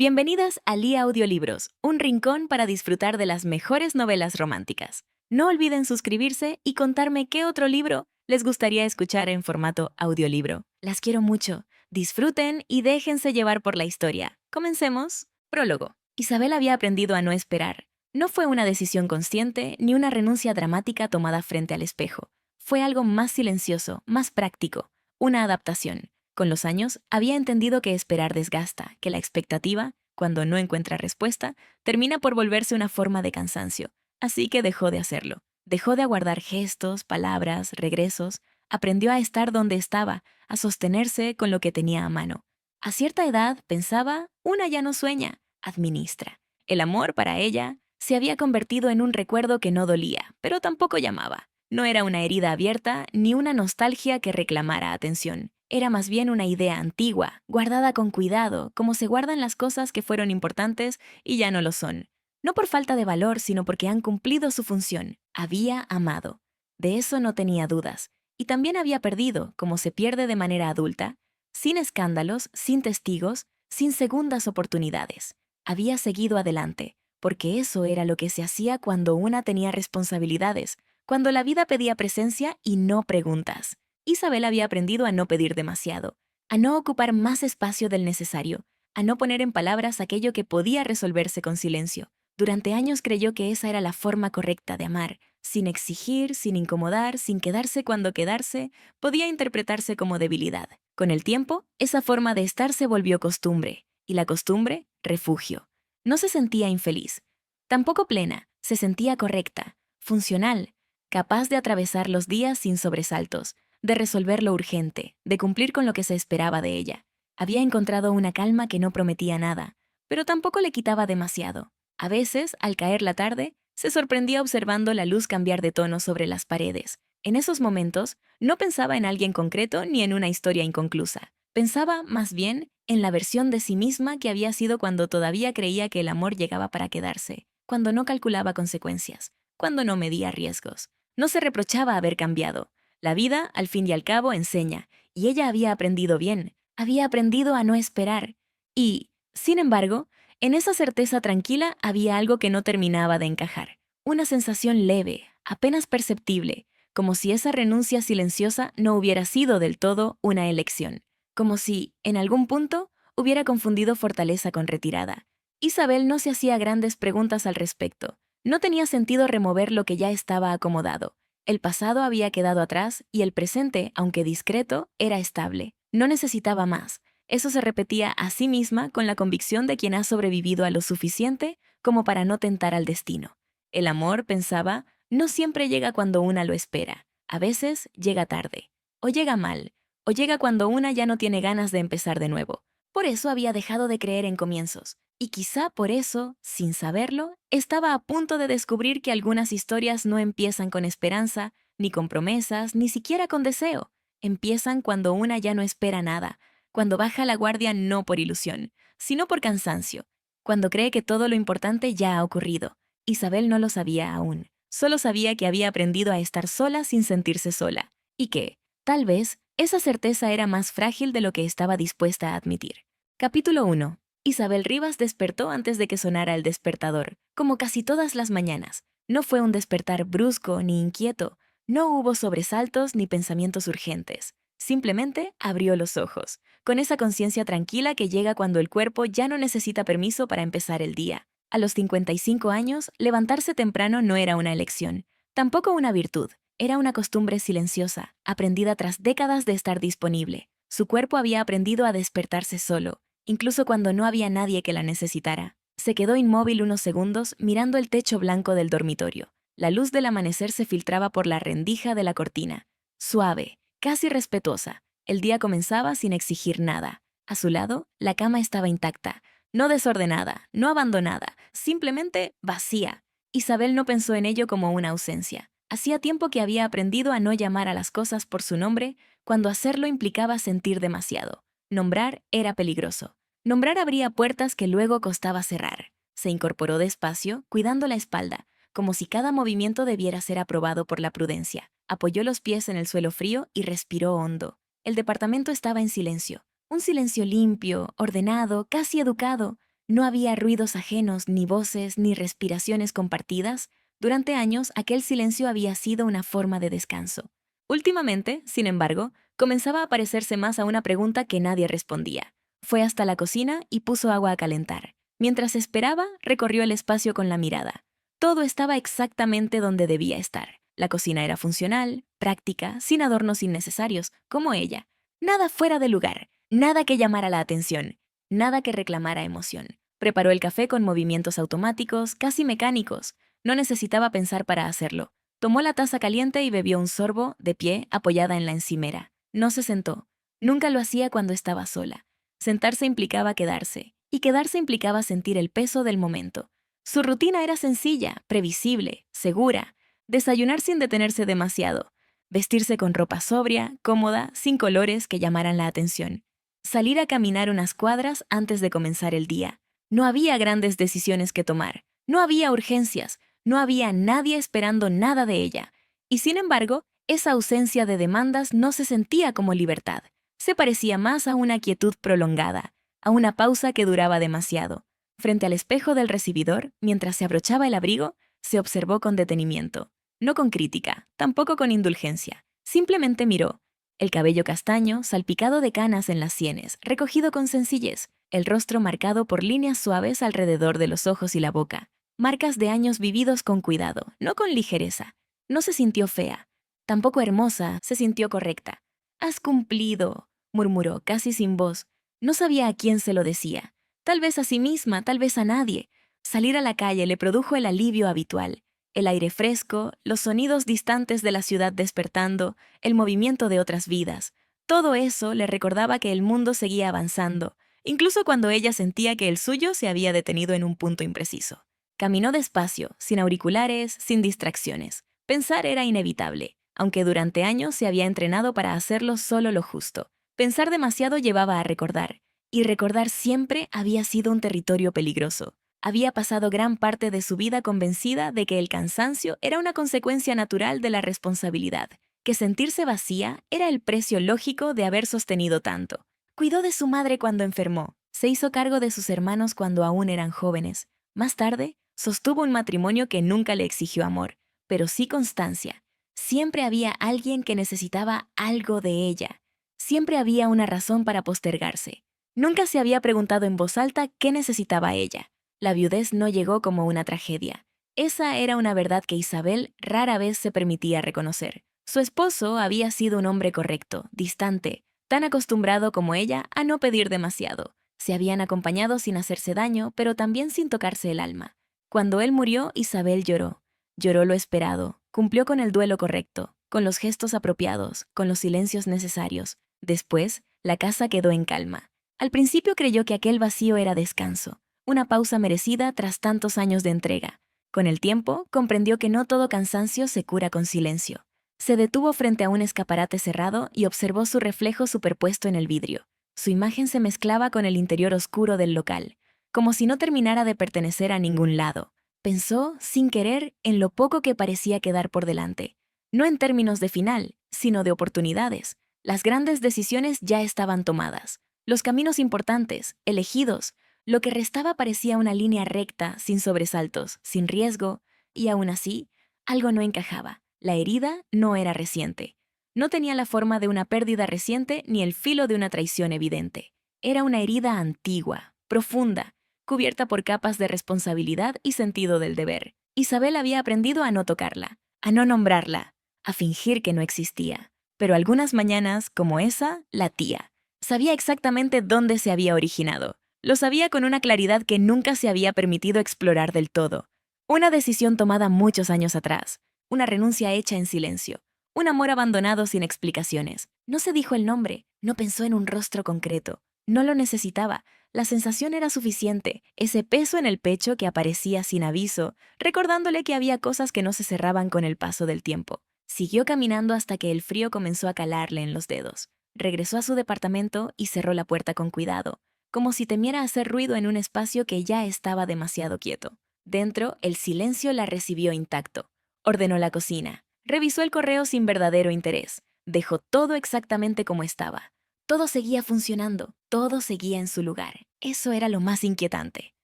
Bienvenidas a Lía Audiolibros, un rincón para disfrutar de las mejores novelas románticas. No olviden suscribirse y contarme qué otro libro les gustaría escuchar en formato audiolibro. Las quiero mucho. Disfruten y déjense llevar por la historia. Comencemos. Prólogo. Isabel había aprendido a no esperar. No fue una decisión consciente ni una renuncia dramática tomada frente al espejo. Fue algo más silencioso, más práctico, una adaptación. Con los años, había entendido que esperar desgasta, que la expectativa, cuando no encuentra respuesta, termina por volverse una forma de cansancio. Así que dejó de hacerlo. Dejó de aguardar gestos, palabras, regresos. Aprendió a estar donde estaba, a sostenerse con lo que tenía a mano. A cierta edad, pensaba, una ya no sueña, administra. El amor, para ella, se había convertido en un recuerdo que no dolía, pero tampoco llamaba. No era una herida abierta ni una nostalgia que reclamara atención. Era más bien una idea antigua, guardada con cuidado, como se guardan las cosas que fueron importantes y ya no lo son. No por falta de valor, sino porque han cumplido su función. Había amado. De eso no tenía dudas. Y también había perdido, como se pierde de manera adulta, sin escándalos, sin testigos, sin segundas oportunidades. Había seguido adelante, porque eso era lo que se hacía cuando una tenía responsabilidades, cuando la vida pedía presencia y no preguntas. Isabel había aprendido a no pedir demasiado, a no ocupar más espacio del necesario, a no poner en palabras aquello que podía resolverse con silencio. Durante años creyó que esa era la forma correcta de amar, sin exigir, sin incomodar, sin quedarse cuando quedarse, podía interpretarse como debilidad. Con el tiempo, esa forma de estar se volvió costumbre, y la costumbre, refugio. No se sentía infeliz, tampoco plena, se sentía correcta, funcional, capaz de atravesar los días sin sobresaltos, de resolver lo urgente, de cumplir con lo que se esperaba de ella. Había encontrado una calma que no prometía nada, pero tampoco le quitaba demasiado. A veces, al caer la tarde, se sorprendía observando la luz cambiar de tono sobre las paredes. En esos momentos, no pensaba en alguien concreto ni en una historia inconclusa. Pensaba, más bien, en la versión de sí misma que había sido cuando todavía creía que el amor llegaba para quedarse, cuando no calculaba consecuencias, cuando no medía riesgos. No se reprochaba haber cambiado. La vida, al fin y al cabo, enseña, y ella había aprendido bien, había aprendido a no esperar. Y, sin embargo, en esa certeza tranquila había algo que no terminaba de encajar. Una sensación leve, apenas perceptible, como si esa renuncia silenciosa no hubiera sido del todo una elección. Como si, en algún punto, hubiera confundido fortaleza con retirada. Isabel no se hacía grandes preguntas al respecto. No tenía sentido remover lo que ya estaba acomodado. El pasado había quedado atrás y el presente, aunque discreto, era estable. No necesitaba más. Eso se repetía a sí misma con la convicción de quien ha sobrevivido a lo suficiente como para no tentar al destino. El amor, pensaba, no siempre llega cuando una lo espera. A veces llega tarde. O llega mal. O llega cuando una ya no tiene ganas de empezar de nuevo. Por eso había dejado de creer en comienzos. Y quizá por eso, sin saberlo, estaba a punto de descubrir que algunas historias no empiezan con esperanza, ni con promesas, ni siquiera con deseo. Empiezan cuando una ya no espera nada, cuando baja la guardia no por ilusión, sino por cansancio, cuando cree que todo lo importante ya ha ocurrido. Isabel no lo sabía aún. Solo sabía que había aprendido a estar sola sin sentirse sola, y que, tal vez, esa certeza era más frágil de lo que estaba dispuesta a admitir. Capítulo 1. Isabel Rivas despertó antes de que sonara el despertador, como casi todas las mañanas. No fue un despertar brusco ni inquieto, no hubo sobresaltos ni pensamientos urgentes. Simplemente abrió los ojos, con esa conciencia tranquila que llega cuando el cuerpo ya no necesita permiso para empezar el día. A los 55 años, levantarse temprano no era una elección, tampoco una virtud. Era una costumbre silenciosa, aprendida tras décadas de estar disponible. Su cuerpo había aprendido a despertarse solo, incluso cuando no había nadie que la necesitara. Se quedó inmóvil unos segundos mirando el techo blanco del dormitorio. La luz del amanecer se filtraba por la rendija de la cortina. Suave, casi respetuosa. El día comenzaba sin exigir nada. A su lado, la cama estaba intacta, no desordenada, no abandonada, simplemente vacía. Isabel no pensó en ello como una ausencia. Hacía tiempo que había aprendido a no llamar a las cosas por su nombre cuando hacerlo implicaba sentir demasiado. Nombrar era peligroso. Nombrar abría puertas que luego costaba cerrar. Se incorporó despacio, cuidando la espalda, como si cada movimiento debiera ser aprobado por la prudencia. Apoyó los pies en el suelo frío y respiró hondo. El departamento estaba en silencio. Un silencio limpio, ordenado, casi educado. No había ruidos ajenos, ni voces, ni respiraciones compartidas. Durante años, aquel silencio había sido una forma de descanso. Últimamente, sin embargo, comenzaba a parecerse más a una pregunta que nadie respondía. Fue hasta la cocina y puso agua a calentar. Mientras esperaba, recorrió el espacio con la mirada. Todo estaba exactamente donde debía estar. La cocina era funcional, práctica, sin adornos innecesarios, como ella. Nada fuera de lugar, nada que llamara la atención, nada que reclamara emoción. Preparó el café con movimientos automáticos, casi mecánicos. No necesitaba pensar para hacerlo. Tomó la taza caliente y bebió un sorbo, de pie, apoyada en la encimera. No se sentó. Nunca lo hacía cuando estaba sola. Sentarse implicaba quedarse, y quedarse implicaba sentir el peso del momento. Su rutina era sencilla, previsible, segura. Desayunar sin detenerse demasiado. Vestirse con ropa sobria, cómoda, sin colores que llamaran la atención. Salir a caminar unas cuadras antes de comenzar el día. No había grandes decisiones que tomar. No había urgencias. No había nadie esperando nada de ella. Y sin embargo, esa ausencia de demandas no se sentía como libertad. Se parecía más a una quietud prolongada, a una pausa que duraba demasiado. Frente al espejo del recibidor, mientras se abrochaba el abrigo, se observó con detenimiento. No con crítica, tampoco con indulgencia. Simplemente miró. El cabello castaño, salpicado de canas en las sienes, recogido con sencillez, el rostro marcado por líneas suaves alrededor de los ojos y la boca. Marcas de años vividos con cuidado, no con ligereza. No se sintió fea. Tampoco hermosa, se sintió correcta. «Has cumplido», murmuró, casi sin voz. No sabía a quién se lo decía. Tal vez a sí misma, tal vez a nadie. Salir a la calle le produjo el alivio habitual. El aire fresco, los sonidos distantes de la ciudad despertando, el movimiento de otras vidas. Todo eso le recordaba que el mundo seguía avanzando, incluso cuando ella sentía que el suyo se había detenido en un punto impreciso. Caminó despacio, sin auriculares, sin distracciones. Pensar era inevitable, aunque durante años se había entrenado para hacerlo solo lo justo. Pensar demasiado llevaba a recordar, y recordar siempre había sido un territorio peligroso. Había pasado gran parte de su vida convencida de que el cansancio era una consecuencia natural de la responsabilidad, que sentirse vacía era el precio lógico de haber sostenido tanto. Cuidó de su madre cuando enfermó, se hizo cargo de sus hermanos cuando aún eran jóvenes. Más tarde, sostuvo un matrimonio que nunca le exigió amor, pero sí constancia. Siempre había alguien que necesitaba algo de ella. Siempre había una razón para postergarse. Nunca se había preguntado en voz alta qué necesitaba ella. La viudez no llegó como una tragedia. Esa era una verdad que Isabel rara vez se permitía reconocer. Su esposo había sido un hombre correcto, distante, tan acostumbrado como ella a no pedir demasiado. Se habían acompañado sin hacerse daño, pero también sin tocarse el alma. Cuando él murió, Isabel lloró. Lloró lo esperado, cumplió con el duelo correcto, con los gestos apropiados, con los silencios necesarios. Después, la casa quedó en calma. Al principio creyó que aquel vacío era descanso, una pausa merecida tras tantos años de entrega. Con el tiempo, comprendió que no todo cansancio se cura con silencio. Se detuvo frente a un escaparate cerrado y observó su reflejo superpuesto en el vidrio. Su imagen se mezclaba con el interior oscuro del local, como si no terminara de pertenecer a ningún lado. Pensó, sin querer, en lo poco que parecía quedar por delante. No en términos de final, sino de oportunidades. Las grandes decisiones ya estaban tomadas. Los caminos importantes, elegidos. Lo que restaba parecía una línea recta, sin sobresaltos, sin riesgo, y aún así, algo no encajaba. La herida no era reciente. No tenía la forma de una pérdida reciente ni el filo de una traición evidente. Era una herida antigua, profunda, cubierta por capas de responsabilidad y sentido del deber. Isabel había aprendido a no tocarla, a no nombrarla, a fingir que no existía. Pero algunas mañanas, como esa, latía. Sabía exactamente dónde se había originado. Lo sabía con una claridad que nunca se había permitido explorar del todo. Una decisión tomada muchos años atrás, una renuncia hecha en silencio, un amor abandonado sin explicaciones. No se dijo el nombre, no pensó en un rostro concreto. No lo necesitaba. La sensación era suficiente, ese peso en el pecho que aparecía sin aviso, recordándole que había cosas que no se cerraban con el paso del tiempo. Siguió caminando hasta que el frío comenzó a calarle en los dedos. Regresó a su departamento y cerró la puerta con cuidado, como si temiera hacer ruido en un espacio que ya estaba demasiado quieto. Dentro, el silencio la recibió intacto. Ordenó la cocina. Revisó el correo sin verdadero interés. Dejó todo exactamente como estaba. Todo seguía funcionando, todo seguía en su lugar. Eso era lo más inquietante.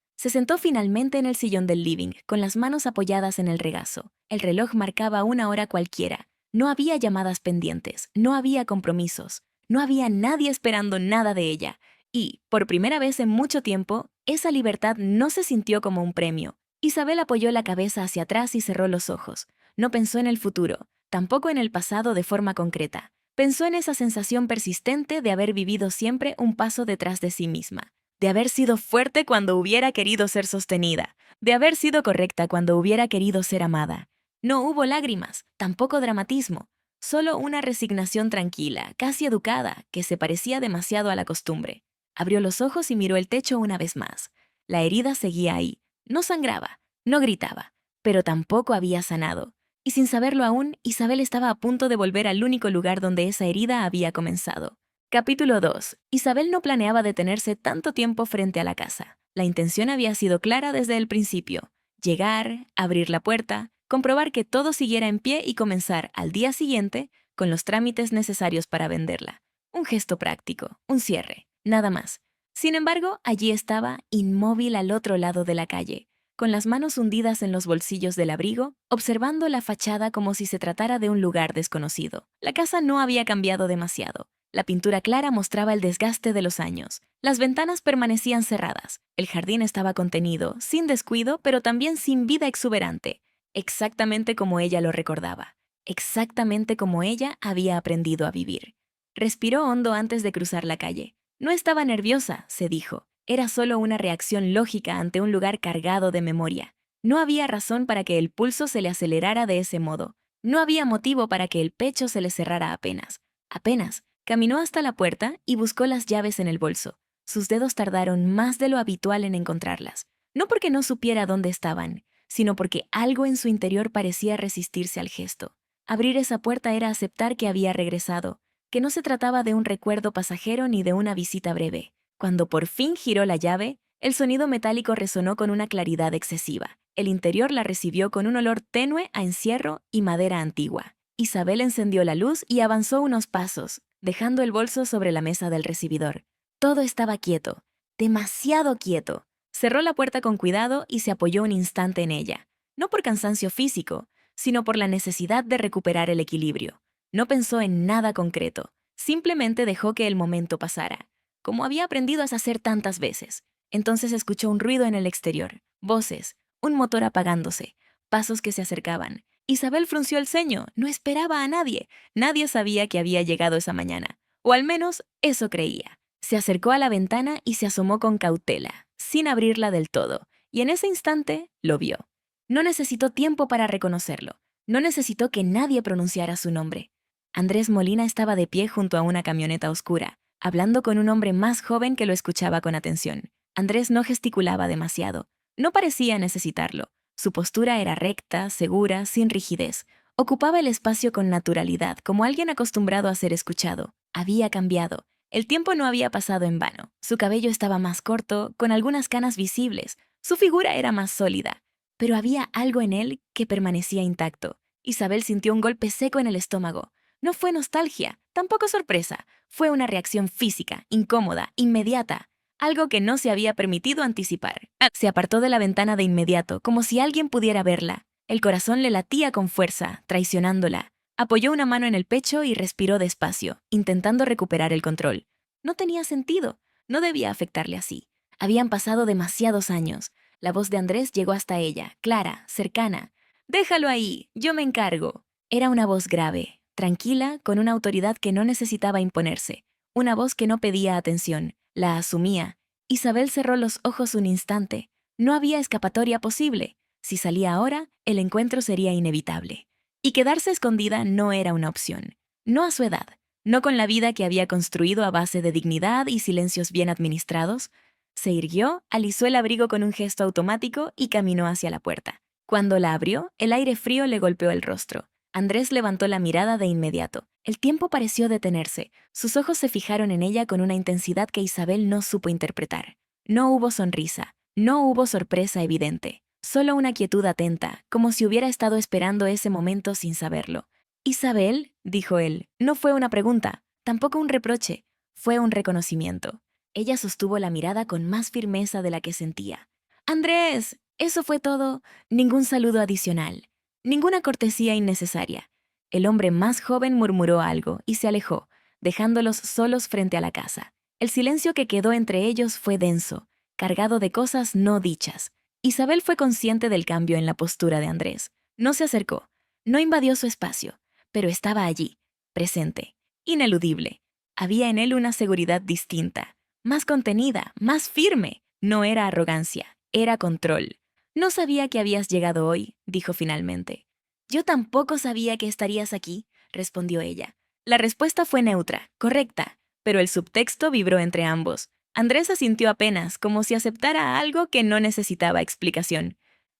Se sentó finalmente en el sillón del living, con las manos apoyadas en el regazo. El reloj marcaba una hora cualquiera. No había llamadas pendientes, no había compromisos, no había nadie esperando nada de ella. Y, por primera vez en mucho tiempo, esa libertad no se sintió como un premio. Isabel apoyó la cabeza hacia atrás y cerró los ojos. No pensó en el futuro, tampoco en el pasado de forma concreta. Pensó en esa sensación persistente de haber vivido siempre un paso detrás de sí misma, de haber sido fuerte cuando hubiera querido ser sostenida, de haber sido correcta cuando hubiera querido ser amada. No hubo lágrimas, tampoco dramatismo, solo una resignación tranquila, casi educada, que se parecía demasiado a la costumbre. Abrió los ojos y miró el techo una vez más. La herida seguía ahí. No sangraba, no gritaba, pero tampoco había sanado. Y sin saberlo aún, Isabel estaba a punto de volver al único lugar donde esa herida había comenzado. Capítulo 2. Isabel no planeaba detenerse tanto tiempo frente a la casa. La intención había sido clara desde el principio. Llegar, abrir la puerta, comprobar que todo siguiera en pie y comenzar al día siguiente con los trámites necesarios para venderla. Un gesto práctico, un cierre, nada más. Sin embargo, allí estaba, inmóvil al otro lado de la calle, con las manos hundidas en los bolsillos del abrigo, observando la fachada como si se tratara de un lugar desconocido. La casa no había cambiado demasiado. La pintura clara mostraba el desgaste de los años. Las ventanas permanecían cerradas. El jardín estaba contenido, sin descuido, pero también sin vida exuberante, exactamente como ella lo recordaba, exactamente como ella había aprendido a vivir. Respiró hondo antes de cruzar la calle. No estaba nerviosa, se dijo. Era solo una reacción lógica ante un lugar cargado de memoria. No había razón para que el pulso se le acelerara de ese modo. No había motivo para que el pecho se le cerrara apenas. Apenas. Caminó hasta la puerta y buscó las llaves en el bolso. Sus dedos tardaron más de lo habitual en encontrarlas. No porque no supiera dónde estaban, sino porque algo en su interior parecía resistirse al gesto. Abrir esa puerta era aceptar que había regresado, que no se trataba de un recuerdo pasajero ni de una visita breve. Cuando por fin giró la llave, el sonido metálico resonó con una claridad excesiva. El interior la recibió con un olor tenue a encierro y madera antigua. Isabel encendió la luz y avanzó unos pasos, dejando el bolso sobre la mesa del recibidor. Todo estaba quieto, demasiado quieto. Cerró la puerta con cuidado y se apoyó un instante en ella, no por cansancio físico, sino por la necesidad de recuperar el equilibrio. No pensó en nada concreto, simplemente dejó que el momento pasara, como había aprendido a hacer tantas veces. Entonces escuchó un ruido en el exterior, voces, un motor apagándose, pasos que se acercaban. Isabel frunció el ceño, no esperaba a nadie. Nadie sabía que había llegado esa mañana, o al menos eso creía. Se acercó a la ventana y se asomó con cautela, sin abrirla del todo, y en ese instante lo vio. No necesitó tiempo para reconocerlo, no necesitó que nadie pronunciara su nombre. Andrés Molina estaba de pie junto a una camioneta oscura, hablando con un hombre más joven que lo escuchaba con atención. Andrés no gesticulaba demasiado, no parecía necesitarlo. Su postura era recta, segura, sin rigidez. Ocupaba el espacio con naturalidad, como alguien acostumbrado a ser escuchado. Había cambiado. El tiempo no había pasado en vano. Su cabello estaba más corto, con algunas canas visibles. Su figura era más sólida. Pero había algo en él que permanecía intacto. Isabel sintió un golpe seco en el estómago. No fue nostalgia, tampoco sorpresa. Fue una reacción física, incómoda, inmediata. Algo que no se había permitido anticipar. Se apartó de la ventana de inmediato, como si alguien pudiera verla. El corazón le latía con fuerza, traicionándola. Apoyó una mano en el pecho y respiró despacio, intentando recuperar el control. No tenía sentido, no debía afectarle así. Habían pasado demasiados años. La voz de Andrés llegó hasta ella, clara, cercana. «Déjalo ahí, yo me encargo». Era una voz grave, tranquila, con una autoridad que no necesitaba imponerse. Una voz que no pedía atención, la asumía. Isabel cerró los ojos un instante. No había escapatoria posible. Si salía ahora, el encuentro sería inevitable. Y quedarse escondida no era una opción. No a su edad, no con la vida que había construido a base de dignidad y silencios bien administrados. Se irguió, alisó el abrigo con un gesto automático y caminó hacia la puerta. Cuando la abrió, el aire frío le golpeó el rostro. Andrés levantó la mirada de inmediato. El tiempo pareció detenerse. Sus ojos se fijaron en ella con una intensidad que Isabel no supo interpretar. No hubo sonrisa, no hubo sorpresa evidente. Solo una quietud atenta, como si hubiera estado esperando ese momento sin saberlo. «Isabel», dijo él, no fue una pregunta, tampoco un reproche, fue un reconocimiento. Ella sostuvo la mirada con más firmeza de la que sentía. Andrés, eso fue todo. Ningún saludo adicional. Ninguna cortesía innecesaria. El hombre más joven murmuró algo y se alejó, dejándolos solos frente a la casa. El silencio que quedó entre ellos fue denso, cargado de cosas no dichas. Isabel fue consciente del cambio en la postura de Andrés. No se acercó, no invadió su espacio, pero estaba allí, presente, ineludible. Había en él una seguridad distinta, más contenida, más firme. No era arrogancia, era control. No sabía que habías llegado hoy, dijo finalmente. Yo tampoco sabía que estarías aquí, respondió ella. La respuesta fue neutra, correcta, pero el subtexto vibró entre ambos. Andrés asintió apenas, como si aceptara algo que no necesitaba explicación.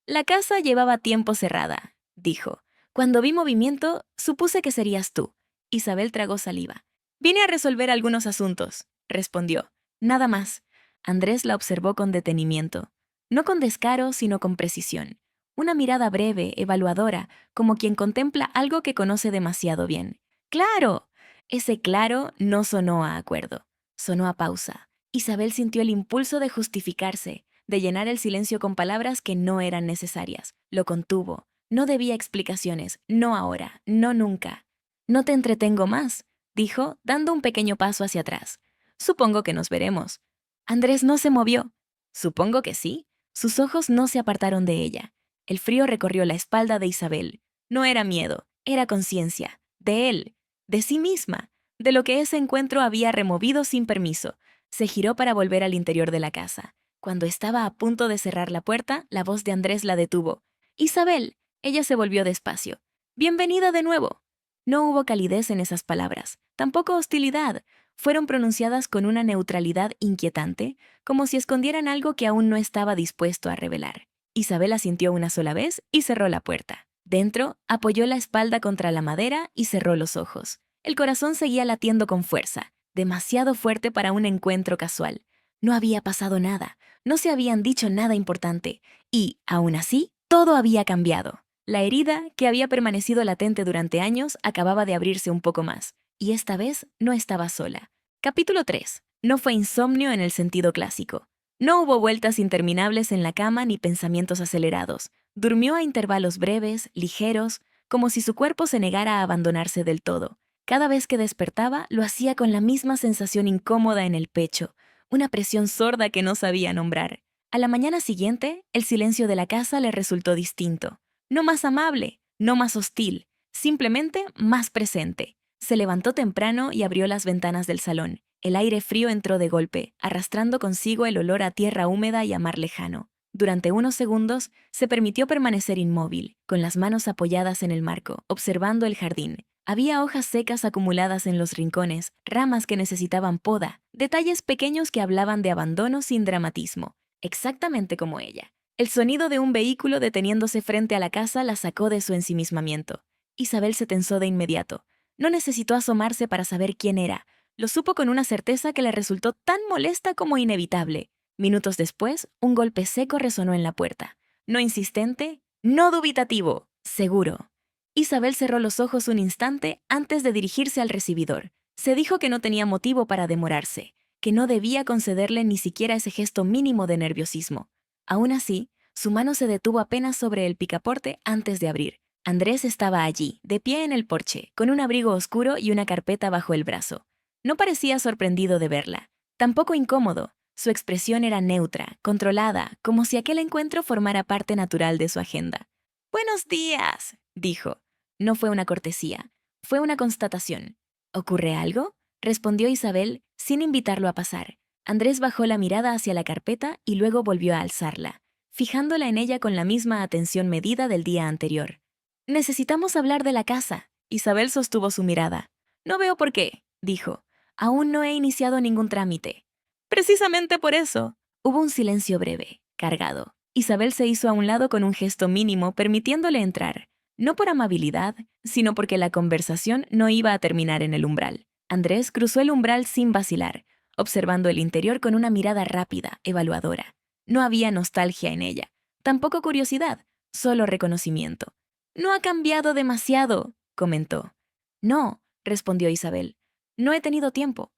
La casa llevaba tiempo cerrada, dijo. Cuando vi movimiento, supuse que serías tú. Isabel tragó saliva. Vine a resolver algunos asuntos, respondió. Nada más. Andrés la observó con detenimiento. No con descaro, sino con precisión. Una mirada breve, evaluadora, como quien contempla algo que conoce demasiado bien. ¡Claro! Ese claro no sonó a acuerdo. Sonó a pausa. Isabel sintió el impulso de justificarse, de llenar el silencio con palabras que no eran necesarias. Lo contuvo. No debía explicaciones. No ahora. No nunca. No te entretengo más, dijo, dando un pequeño paso hacia atrás. Supongo que nos veremos. Andrés no se movió. Supongo que sí. Sus ojos no se apartaron de ella. El frío recorrió la espalda de Isabel. No era miedo, era conciencia. De él, de sí misma, de lo que ese encuentro había removido sin permiso. Se giró para volver al interior de la casa. Cuando estaba a punto de cerrar la puerta, la voz de Andrés la detuvo. «Isabel», ella se volvió despacio. «Bienvenida de nuevo». No hubo calidez en esas palabras, tampoco hostilidad. Fueron pronunciadas con una neutralidad inquietante, como si escondieran algo que aún no estaba dispuesto a revelar. Isabel asintió una sola vez y cerró la puerta. Dentro, apoyó la espalda contra la madera y cerró los ojos. El corazón seguía latiendo con fuerza, demasiado fuerte para un encuentro casual. No había pasado nada, no se habían dicho nada importante, y, aún así, todo había cambiado. La herida, que había permanecido latente durante años, acababa de abrirse un poco más, y esta vez no estaba sola. Capítulo 3. No fue insomnio en el sentido clásico. No hubo vueltas interminables en la cama ni pensamientos acelerados. Durmió a intervalos breves, ligeros, como si su cuerpo se negara a abandonarse del todo. Cada vez que despertaba, lo hacía con la misma sensación incómoda en el pecho, una presión sorda que no sabía nombrar. A la mañana siguiente, el silencio de la casa le resultó distinto. No más amable, no más hostil, simplemente más presente. Se levantó temprano y abrió las ventanas del salón. El aire frío entró de golpe, arrastrando consigo el olor a tierra húmeda y a mar lejano. Durante unos segundos, se permitió permanecer inmóvil, con las manos apoyadas en el marco, observando el jardín. Había hojas secas acumuladas en los rincones, ramas que necesitaban poda, detalles pequeños que hablaban de abandono sin dramatismo, exactamente como ella. El sonido de un vehículo deteniéndose frente a la casa la sacó de su ensimismamiento. Isabel se tensó de inmediato. No necesitó asomarse para saber quién era. Lo supo con una certeza que le resultó tan molesta como inevitable. Minutos después, un golpe seco resonó en la puerta. No insistente, no dubitativo, seguro. Isabel cerró los ojos un instante antes de dirigirse al recibidor. Se dijo que no tenía motivo para demorarse, que no debía concederle ni siquiera ese gesto mínimo de nerviosismo. Aún así, su mano se detuvo apenas sobre el picaporte antes de abrir. Andrés estaba allí, de pie en el porche, con un abrigo oscuro y una carpeta bajo el brazo. No parecía sorprendido de verla, tampoco incómodo. Su expresión era neutra, controlada, como si aquel encuentro formara parte natural de su agenda. «Buenos días», dijo. No fue una cortesía, fue una constatación. «¿Ocurre algo?», respondió Isabel, sin invitarlo a pasar. Andrés bajó la mirada hacia la carpeta y luego volvió a alzarla, fijándola en ella con la misma atención medida del día anterior. «Necesitamos hablar de la casa». Isabel sostuvo su mirada. «No veo por qué», dijo. «Aún no he iniciado ningún trámite». «Precisamente por eso». Hubo un silencio breve, cargado. Isabel se hizo a un lado con un gesto mínimo, permitiéndole entrar. No por amabilidad, sino porque la conversación no iba a terminar en el umbral. Andrés cruzó el umbral sin vacilar, observando el interior con una mirada rápida, evaluadora. No había nostalgia en ella, tampoco curiosidad, solo reconocimiento. «No ha cambiado demasiado», comentó. «No», respondió Isabel. «No he tenido tiempo».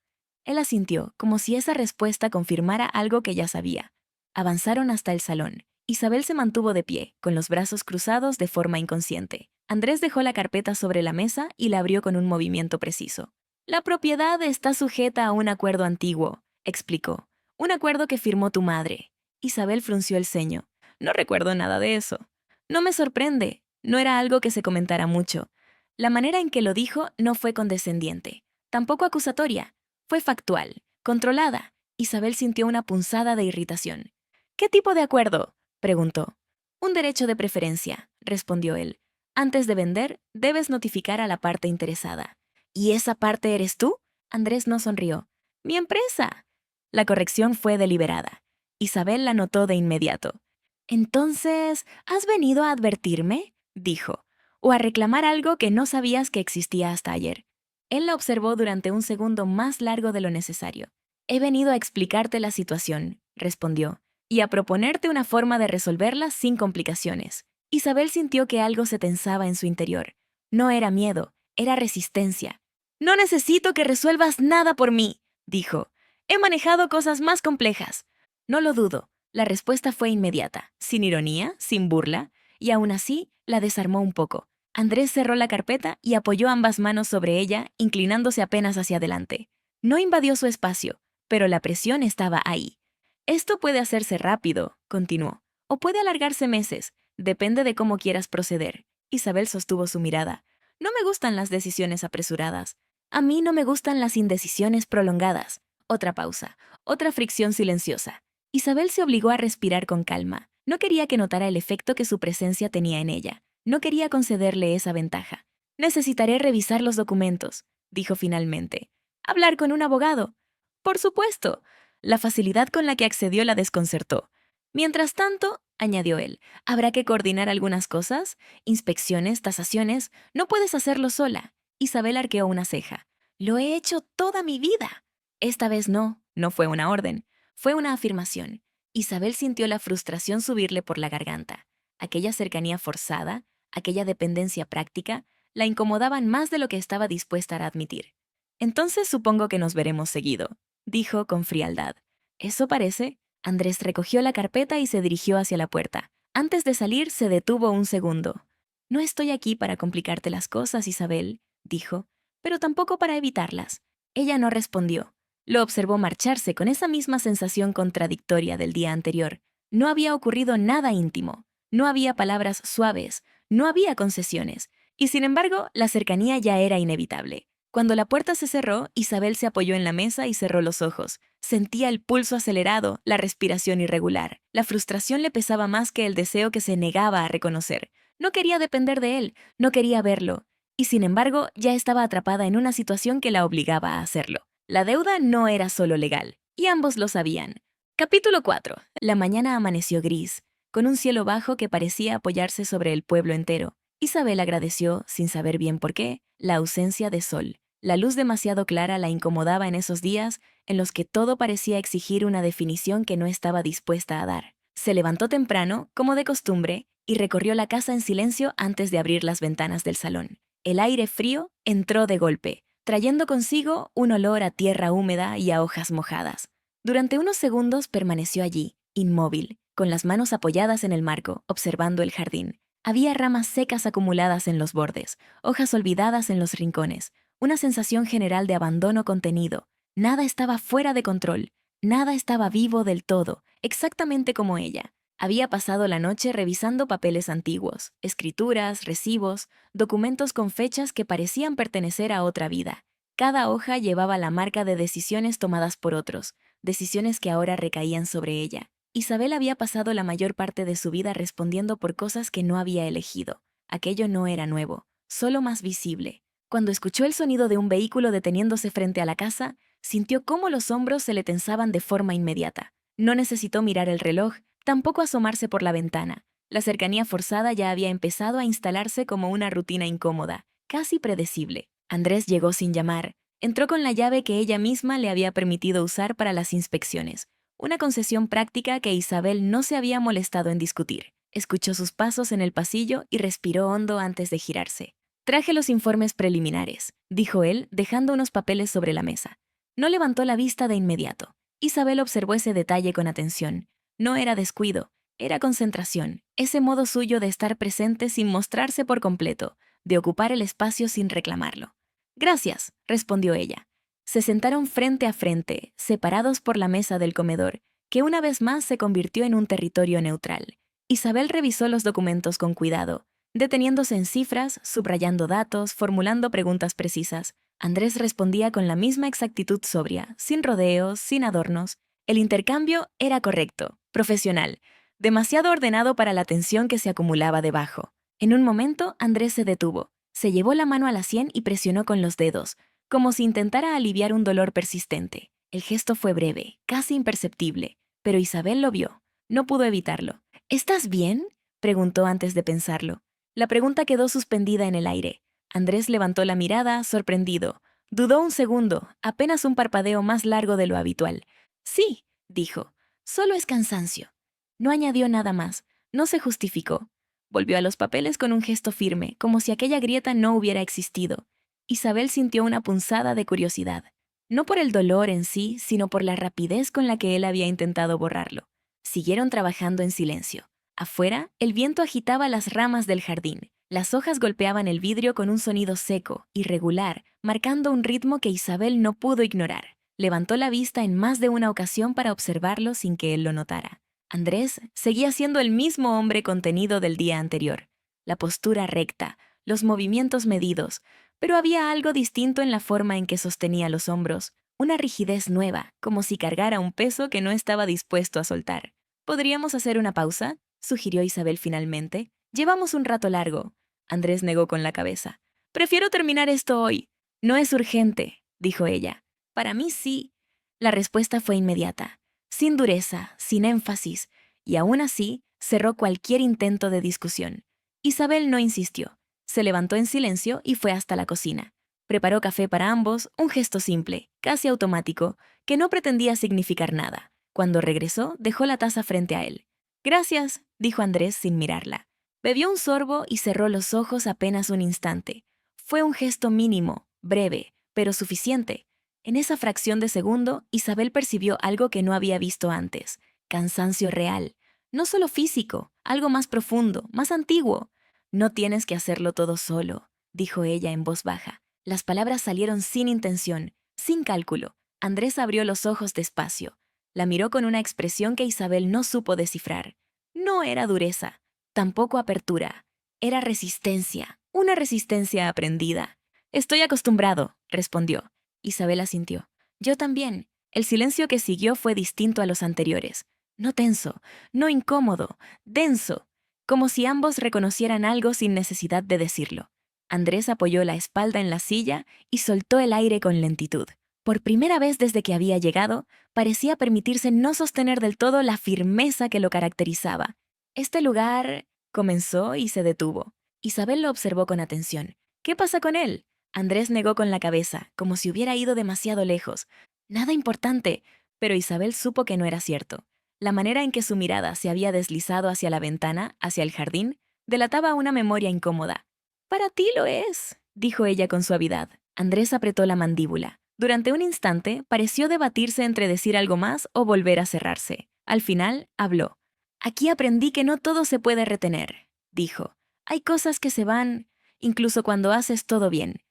Él asintió, como si esa respuesta confirmara algo que ya sabía. Avanzaron hasta el salón. Isabel se mantuvo de pie, con los brazos cruzados de forma inconsciente. Andrés dejó la carpeta sobre la mesa y la abrió con un movimiento preciso. La propiedad está sujeta a un acuerdo antiguo, explicó. Un acuerdo que firmó tu madre. Isabel frunció el ceño. No recuerdo nada de eso. No me sorprende. No era algo que se comentara mucho. La manera en que lo dijo no fue condescendiente, tampoco acusatoria. Fue factual, controlada. Isabel sintió una punzada de irritación. ¿Qué tipo de acuerdo?, preguntó. Un derecho de preferencia, respondió él. Antes de vender, debes notificar a la parte interesada. ¿Y esa parte eres tú? Andrés no sonrió. Mi empresa. La corrección fue deliberada. Isabel la notó de inmediato. Entonces, ¿has venido a advertirme?, dijo, o a reclamar algo que no sabías que existía hasta ayer. Él la observó durante un segundo más largo de lo necesario. He venido a explicarte la situación, respondió, y a proponerte una forma de resolverla sin complicaciones. Isabel sintió que algo se tensaba en su interior. No era miedo, era resistencia. No necesito que resuelvas nada por mí, dijo. He manejado cosas más complejas. No lo dudo. La respuesta fue inmediata, sin ironía, sin burla, y aún así la desarmó un poco. Andrés cerró la carpeta y apoyó ambas manos sobre ella, inclinándose apenas hacia adelante. No invadió su espacio, pero la presión estaba ahí. Esto puede hacerse rápido, continuó, o puede alargarse meses, depende de cómo quieras proceder. Isabel sostuvo su mirada. No me gustan las decisiones apresuradas. A mí no me gustan las indecisiones prolongadas. Otra pausa, otra fricción silenciosa. Isabel se obligó a respirar con calma. No quería que notara el efecto que su presencia tenía en ella. No quería concederle esa ventaja. Necesitaré revisar los documentos, dijo finalmente. ¿Hablar con un abogado? Por supuesto. La facilidad con la que accedió la desconcertó. Mientras tanto, añadió él, habrá que coordinar algunas cosas, inspecciones, tasaciones. No puedes hacerlo sola. Isabel arqueó una ceja. Lo he hecho toda mi vida. Esta vez no, no fue una orden. Fue una afirmación. Isabel sintió la frustración subirle por la garganta. Aquella cercanía forzada, aquella dependencia práctica, la incomodaban más de lo que estaba dispuesta a admitir. Entonces supongo que nos veremos seguido, dijo con frialdad. ¿Eso parece? Andrés recogió la carpeta y se dirigió hacia la puerta. Antes de salir, se detuvo un segundo. No estoy aquí para complicarte las cosas, Isabel, dijo, pero tampoco para evitarlas. Ella no respondió. Lo observó marcharse con esa misma sensación contradictoria del día anterior. No había ocurrido nada íntimo. No había palabras suaves. No había concesiones. Y sin embargo, la cercanía ya era inevitable. Cuando la puerta se cerró, Isabel se apoyó en la mesa y cerró los ojos. Sentía el pulso acelerado, la respiración irregular. La frustración le pesaba más que el deseo que se negaba a reconocer. No quería depender de él, no quería verlo. Y sin embargo, ya estaba atrapada en una situación que la obligaba a hacerlo. La deuda no era solo legal, y ambos lo sabían. Capítulo 4. La mañana amaneció gris, con un cielo bajo que parecía apoyarse sobre el pueblo entero. Isabel agradeció, sin saber bien por qué, la ausencia de sol. La luz demasiado clara la incomodaba en esos días en los que todo parecía exigir una definición que no estaba dispuesta a dar. Se levantó temprano, como de costumbre, y recorrió la casa en silencio antes de abrir las ventanas del salón. El aire frío entró de golpe, trayendo consigo un olor a tierra húmeda y a hojas mojadas. Durante unos segundos permaneció allí, inmóvil, con las manos apoyadas en el marco, observando el jardín. Había ramas secas acumuladas en los bordes, hojas olvidadas en los rincones, una sensación general de abandono contenido. Nada estaba fuera de control, nada estaba vivo del todo, exactamente como ella. Había pasado la noche revisando papeles antiguos, escrituras, recibos, documentos con fechas que parecían pertenecer a otra vida. Cada hoja llevaba la marca de decisiones tomadas por otros, decisiones que ahora recaían sobre ella. Isabel había pasado la mayor parte de su vida respondiendo por cosas que no había elegido. Aquello no era nuevo, solo más visible. Cuando escuchó el sonido de un vehículo deteniéndose frente a la casa, sintió cómo los hombros se le tensaban de forma inmediata. No necesitó mirar el reloj, tampoco asomarse por la ventana. La cercanía forzada ya había empezado a instalarse como una rutina incómoda, casi predecible. Andrés llegó sin llamar. Entró con la llave que ella misma le había permitido usar para las inspecciones, una concesión práctica que Isabel no se había molestado en discutir. Escuchó sus pasos en el pasillo y respiró hondo antes de girarse. Traje los informes preliminares, dijo él, dejando unos papeles sobre la mesa. No levantó la vista de inmediato. Isabel observó ese detalle con atención. No era descuido, era concentración, ese modo suyo de estar presente sin mostrarse por completo, de ocupar el espacio sin reclamarlo. Gracias, respondió ella. Se sentaron frente a frente, separados por la mesa del comedor, que una vez más se convirtió en un territorio neutral. Isabel revisó los documentos con cuidado, deteniéndose en cifras, subrayando datos, formulando preguntas precisas. Andrés respondía con la misma exactitud sobria, sin rodeos, sin adornos. El intercambio era correcto, profesional, demasiado ordenado para la tensión que se acumulaba debajo. En un momento, Andrés se detuvo, se llevó la mano a la sien y presionó con los dedos, como si intentara aliviar un dolor persistente. El gesto fue breve, casi imperceptible, pero Isabel lo vio. No pudo evitarlo. ¿Estás bien?, preguntó antes de pensarlo. La pregunta quedó suspendida en el aire. Andrés levantó la mirada, sorprendido. Dudó un segundo, apenas un parpadeo más largo de lo habitual. Sí, dijo, solo es cansancio. No añadió nada más, no se justificó. Volvió a los papeles con un gesto firme, como si aquella grieta no hubiera existido. Isabel sintió una punzada de curiosidad, no por el dolor en sí, sino por la rapidez con la que él había intentado borrarlo. Siguieron trabajando en silencio. Afuera, el viento agitaba las ramas del jardín. Las hojas golpeaban el vidrio con un sonido seco, irregular, marcando un ritmo que Isabel no pudo ignorar. Levantó la vista en más de una ocasión para observarlo sin que él lo notara. Andrés seguía siendo el mismo hombre contenido del día anterior. La postura recta, los movimientos medidos, pero había algo distinto en la forma en que sostenía los hombros, una rigidez nueva, como si cargara un peso que no estaba dispuesto a soltar. ¿Podríamos hacer una pausa?, sugirió Isabel finalmente. Llevamos un rato largo. Andrés negó con la cabeza. Prefiero terminar esto hoy. No es urgente, dijo ella. Para mí sí. La respuesta fue inmediata, sin dureza, sin énfasis, y aún así cerró cualquier intento de discusión. Isabel no insistió. Se levantó en silencio y fue hasta la cocina. Preparó café para ambos, un gesto simple, casi automático, que no pretendía significar nada. Cuando regresó, dejó la taza frente a él. Gracias, dijo Andrés sin mirarla. Bebió un sorbo y cerró los ojos apenas un instante. Fue un gesto mínimo, breve, pero suficiente. En esa fracción de segundo, Isabel percibió algo que no había visto antes. Cansancio real. No solo físico, algo más profundo, más antiguo. No tienes que hacerlo todo solo, dijo ella en voz baja. Las palabras salieron sin intención, sin cálculo. Andrés abrió los ojos despacio. La miró con una expresión que Isabel no supo descifrar. No era dureza, tampoco apertura. Era resistencia, una resistencia aprendida. Estoy acostumbrado, respondió. Isabel asintió. Yo también. El silencio que siguió fue distinto a los anteriores. No tenso, no incómodo, denso, como si ambos reconocieran algo sin necesidad de decirlo. Andrés apoyó la espalda en la silla y soltó el aire con lentitud. Por primera vez desde que había llegado, parecía permitirse no sostener del todo la firmeza que lo caracterizaba. Este lugar comenzó y se detuvo. Isabel lo observó con atención. ¿Qué pasa con él? Andrés negó con la cabeza, como si hubiera ido demasiado lejos. Nada importante, pero Isabel supo que no era cierto. La manera en que su mirada se había deslizado hacia la ventana, hacia el jardín, delataba una memoria incómoda. «Para ti lo es», dijo ella con suavidad. Andrés apretó la mandíbula. Durante un instante, pareció debatirse entre decir algo más o volver a cerrarse. Al final, habló. «Aquí aprendí que no todo se puede retener», dijo. «Hay cosas que se van, incluso cuando haces todo bien».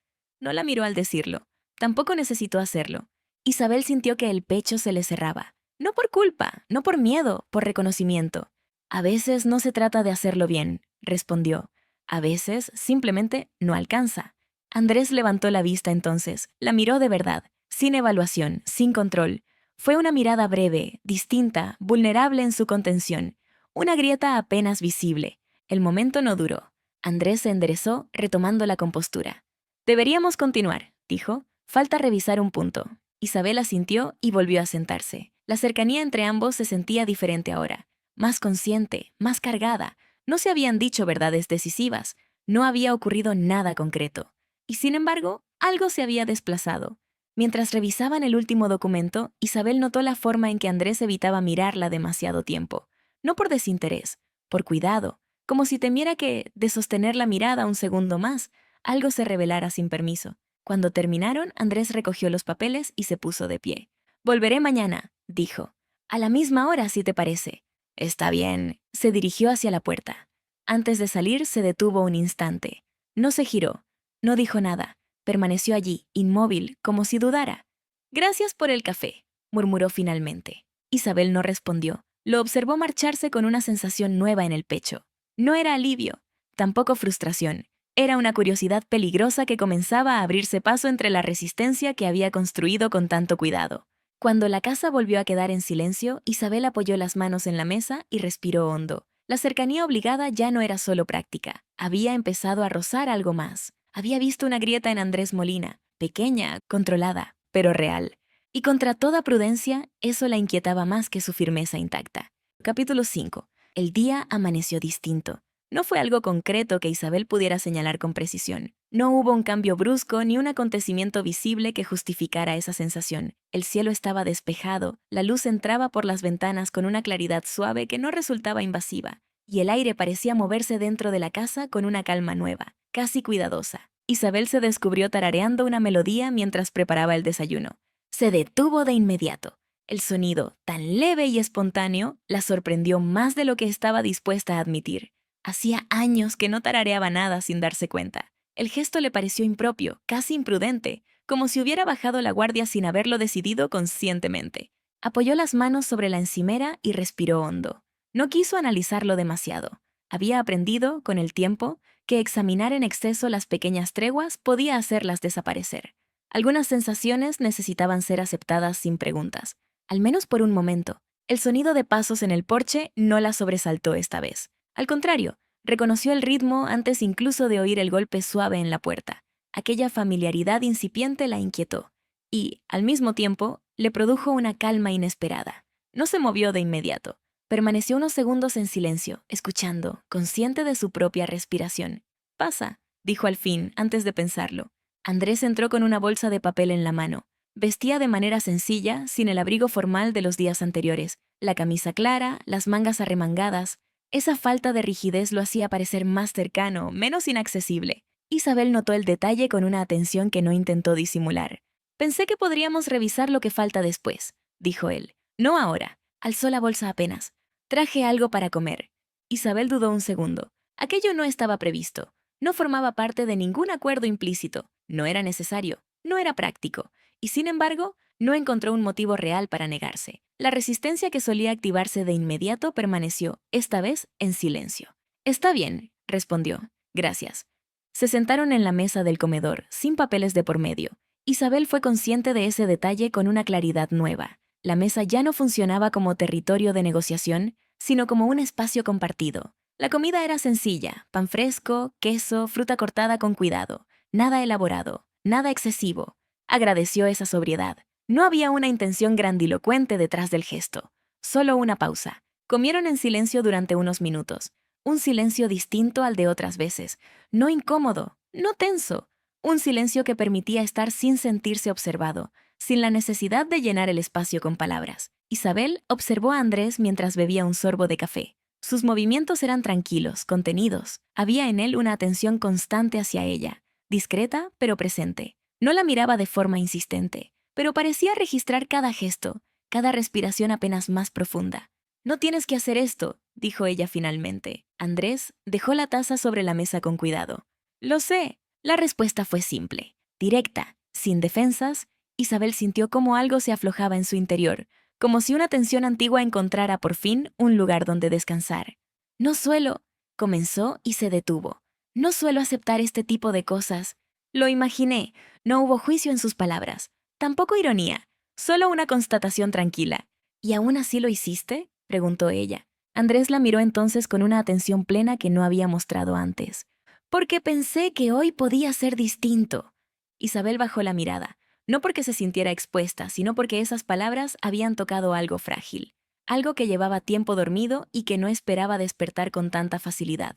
No la miró al decirlo. Tampoco necesitó hacerlo. Isabel sintió que el pecho se le cerraba. No por culpa, no por miedo, por reconocimiento. «A veces no se trata de hacerlo bien», respondió. «A veces simplemente no alcanza». Andrés levantó la vista entonces, la miró de verdad, sin evaluación, sin control. Fue una mirada breve, distinta, vulnerable en su contención, una grieta apenas visible. El momento no duró. Andrés se enderezó, retomando la compostura. «Deberíamos continuar», dijo. «Falta revisar un punto». Isabel asintió y volvió a sentarse. La cercanía entre ambos se sentía diferente ahora, más consciente, más cargada. No se habían dicho verdades decisivas, no había ocurrido nada concreto. Y sin embargo, algo se había desplazado. Mientras revisaban el último documento, Isabel notó la forma en que Andrés evitaba mirarla demasiado tiempo. No por desinterés, por cuidado, como si temiera que, de sostener la mirada un segundo más, algo se revelara sin permiso. Cuando terminaron, Andrés recogió los papeles y se puso de pie. «Volveré mañana», dijo. «A la misma hora, si te parece». Está bien. Se dirigió hacia la puerta. Antes de salir, se detuvo un instante. No se giró. No dijo nada. Permaneció allí, inmóvil, como si dudara. Gracias por el café, murmuró finalmente. Isabel no respondió. Lo observó marcharse con una sensación nueva en el pecho. No era alivio, tampoco frustración. Era una curiosidad peligrosa que comenzaba a abrirse paso entre la resistencia que había construido con tanto cuidado. Cuando la casa volvió a quedar en silencio, Isabel apoyó las manos en la mesa y respiró hondo. La cercanía obligada ya no era solo práctica. Había empezado a rozar algo más. Había visto una grieta en Andrés Molina, pequeña, controlada, pero real. Y contra toda prudencia, eso la inquietaba más que su firmeza intacta. Capítulo 5. El día amaneció distinto. No fue algo concreto que Isabel pudiera señalar con precisión. No hubo un cambio brusco ni un acontecimiento visible que justificara esa sensación. El cielo estaba despejado, la luz entraba por las ventanas con una claridad suave que no resultaba invasiva, y el aire parecía moverse dentro de la casa con una calma nueva, casi cuidadosa. Isabel se descubrió tarareando una melodía mientras preparaba el desayuno. Se detuvo de inmediato. El sonido, tan leve y espontáneo, la sorprendió más de lo que estaba dispuesta a admitir. Hacía años que no tarareaba nada sin darse cuenta. El gesto le pareció impropio, casi imprudente, como si hubiera bajado la guardia sin haberlo decidido conscientemente. Apoyó las manos sobre la encimera y respiró hondo. No quiso analizarlo demasiado. Había aprendido, con el tiempo, que examinar en exceso las pequeñas treguas podía hacerlas desaparecer. Algunas sensaciones necesitaban ser aceptadas sin preguntas, al menos por un momento. El sonido de pasos en el porche no la sobresaltó esta vez. Al contrario, reconoció el ritmo antes incluso de oír el golpe suave en la puerta. Aquella familiaridad incipiente la inquietó y, al mismo tiempo, le produjo una calma inesperada. No se movió de inmediato. Permaneció unos segundos en silencio, escuchando, consciente de su propia respiración. «Pasa», dijo al fin, antes de pensarlo. Andrés entró con una bolsa de papel en la mano. Vestía de manera sencilla, sin el abrigo formal de los días anteriores, la camisa clara, las mangas arremangadas. Esa falta de rigidez lo hacía parecer más cercano, menos inaccesible. Isabel notó el detalle con una atención que no intentó disimular. «Pensé que podríamos revisar lo que falta después», dijo él. «No ahora». Alzó la bolsa apenas. «Traje algo para comer». Isabel dudó un segundo. Aquello no estaba previsto. No formaba parte de ningún acuerdo implícito. No era necesario. No era práctico. Y sin embargo, no encontró un motivo real para negarse. La resistencia que solía activarse de inmediato permaneció, esta vez, en silencio. «Está bien», respondió. «Gracias». Se sentaron en la mesa del comedor, sin papeles de por medio. Isabel fue consciente de ese detalle con una claridad nueva. La mesa ya no funcionaba como territorio de negociación, sino como un espacio compartido. La comida era sencilla: pan fresco, queso, fruta cortada con cuidado. Nada elaborado, nada excesivo. Agradeció esa sobriedad. No había una intención grandilocuente detrás del gesto, solo una pausa. Comieron en silencio durante unos minutos, un silencio distinto al de otras veces, no incómodo, no tenso, un silencio que permitía estar sin sentirse observado, sin la necesidad de llenar el espacio con palabras. Isabel observó a Andrés mientras bebía un sorbo de café. Sus movimientos eran tranquilos, contenidos. Había en él una atención constante hacia ella, discreta pero presente. No la miraba de forma insistente, pero parecía registrar cada gesto, cada respiración apenas más profunda. «No tienes que hacer esto», dijo ella finalmente. Andrés dejó la taza sobre la mesa con cuidado. «Lo sé». La respuesta fue simple, directa, sin defensas. Isabel sintió como algo se aflojaba en su interior, como si una tensión antigua encontrara por fin un lugar donde descansar. «No suelo», comenzó y se detuvo. «No suelo aceptar este tipo de cosas». Lo imaginé. No hubo juicio en sus palabras, tampoco ironía, solo una constatación tranquila. «¿Y aún así lo hiciste?», preguntó ella. Andrés la miró entonces con una atención plena que no había mostrado antes. «Porque pensé que hoy podía ser distinto». Isabel bajó la mirada, no porque se sintiera expuesta, sino porque esas palabras habían tocado algo frágil, algo que llevaba tiempo dormido y que no esperaba despertar con tanta facilidad.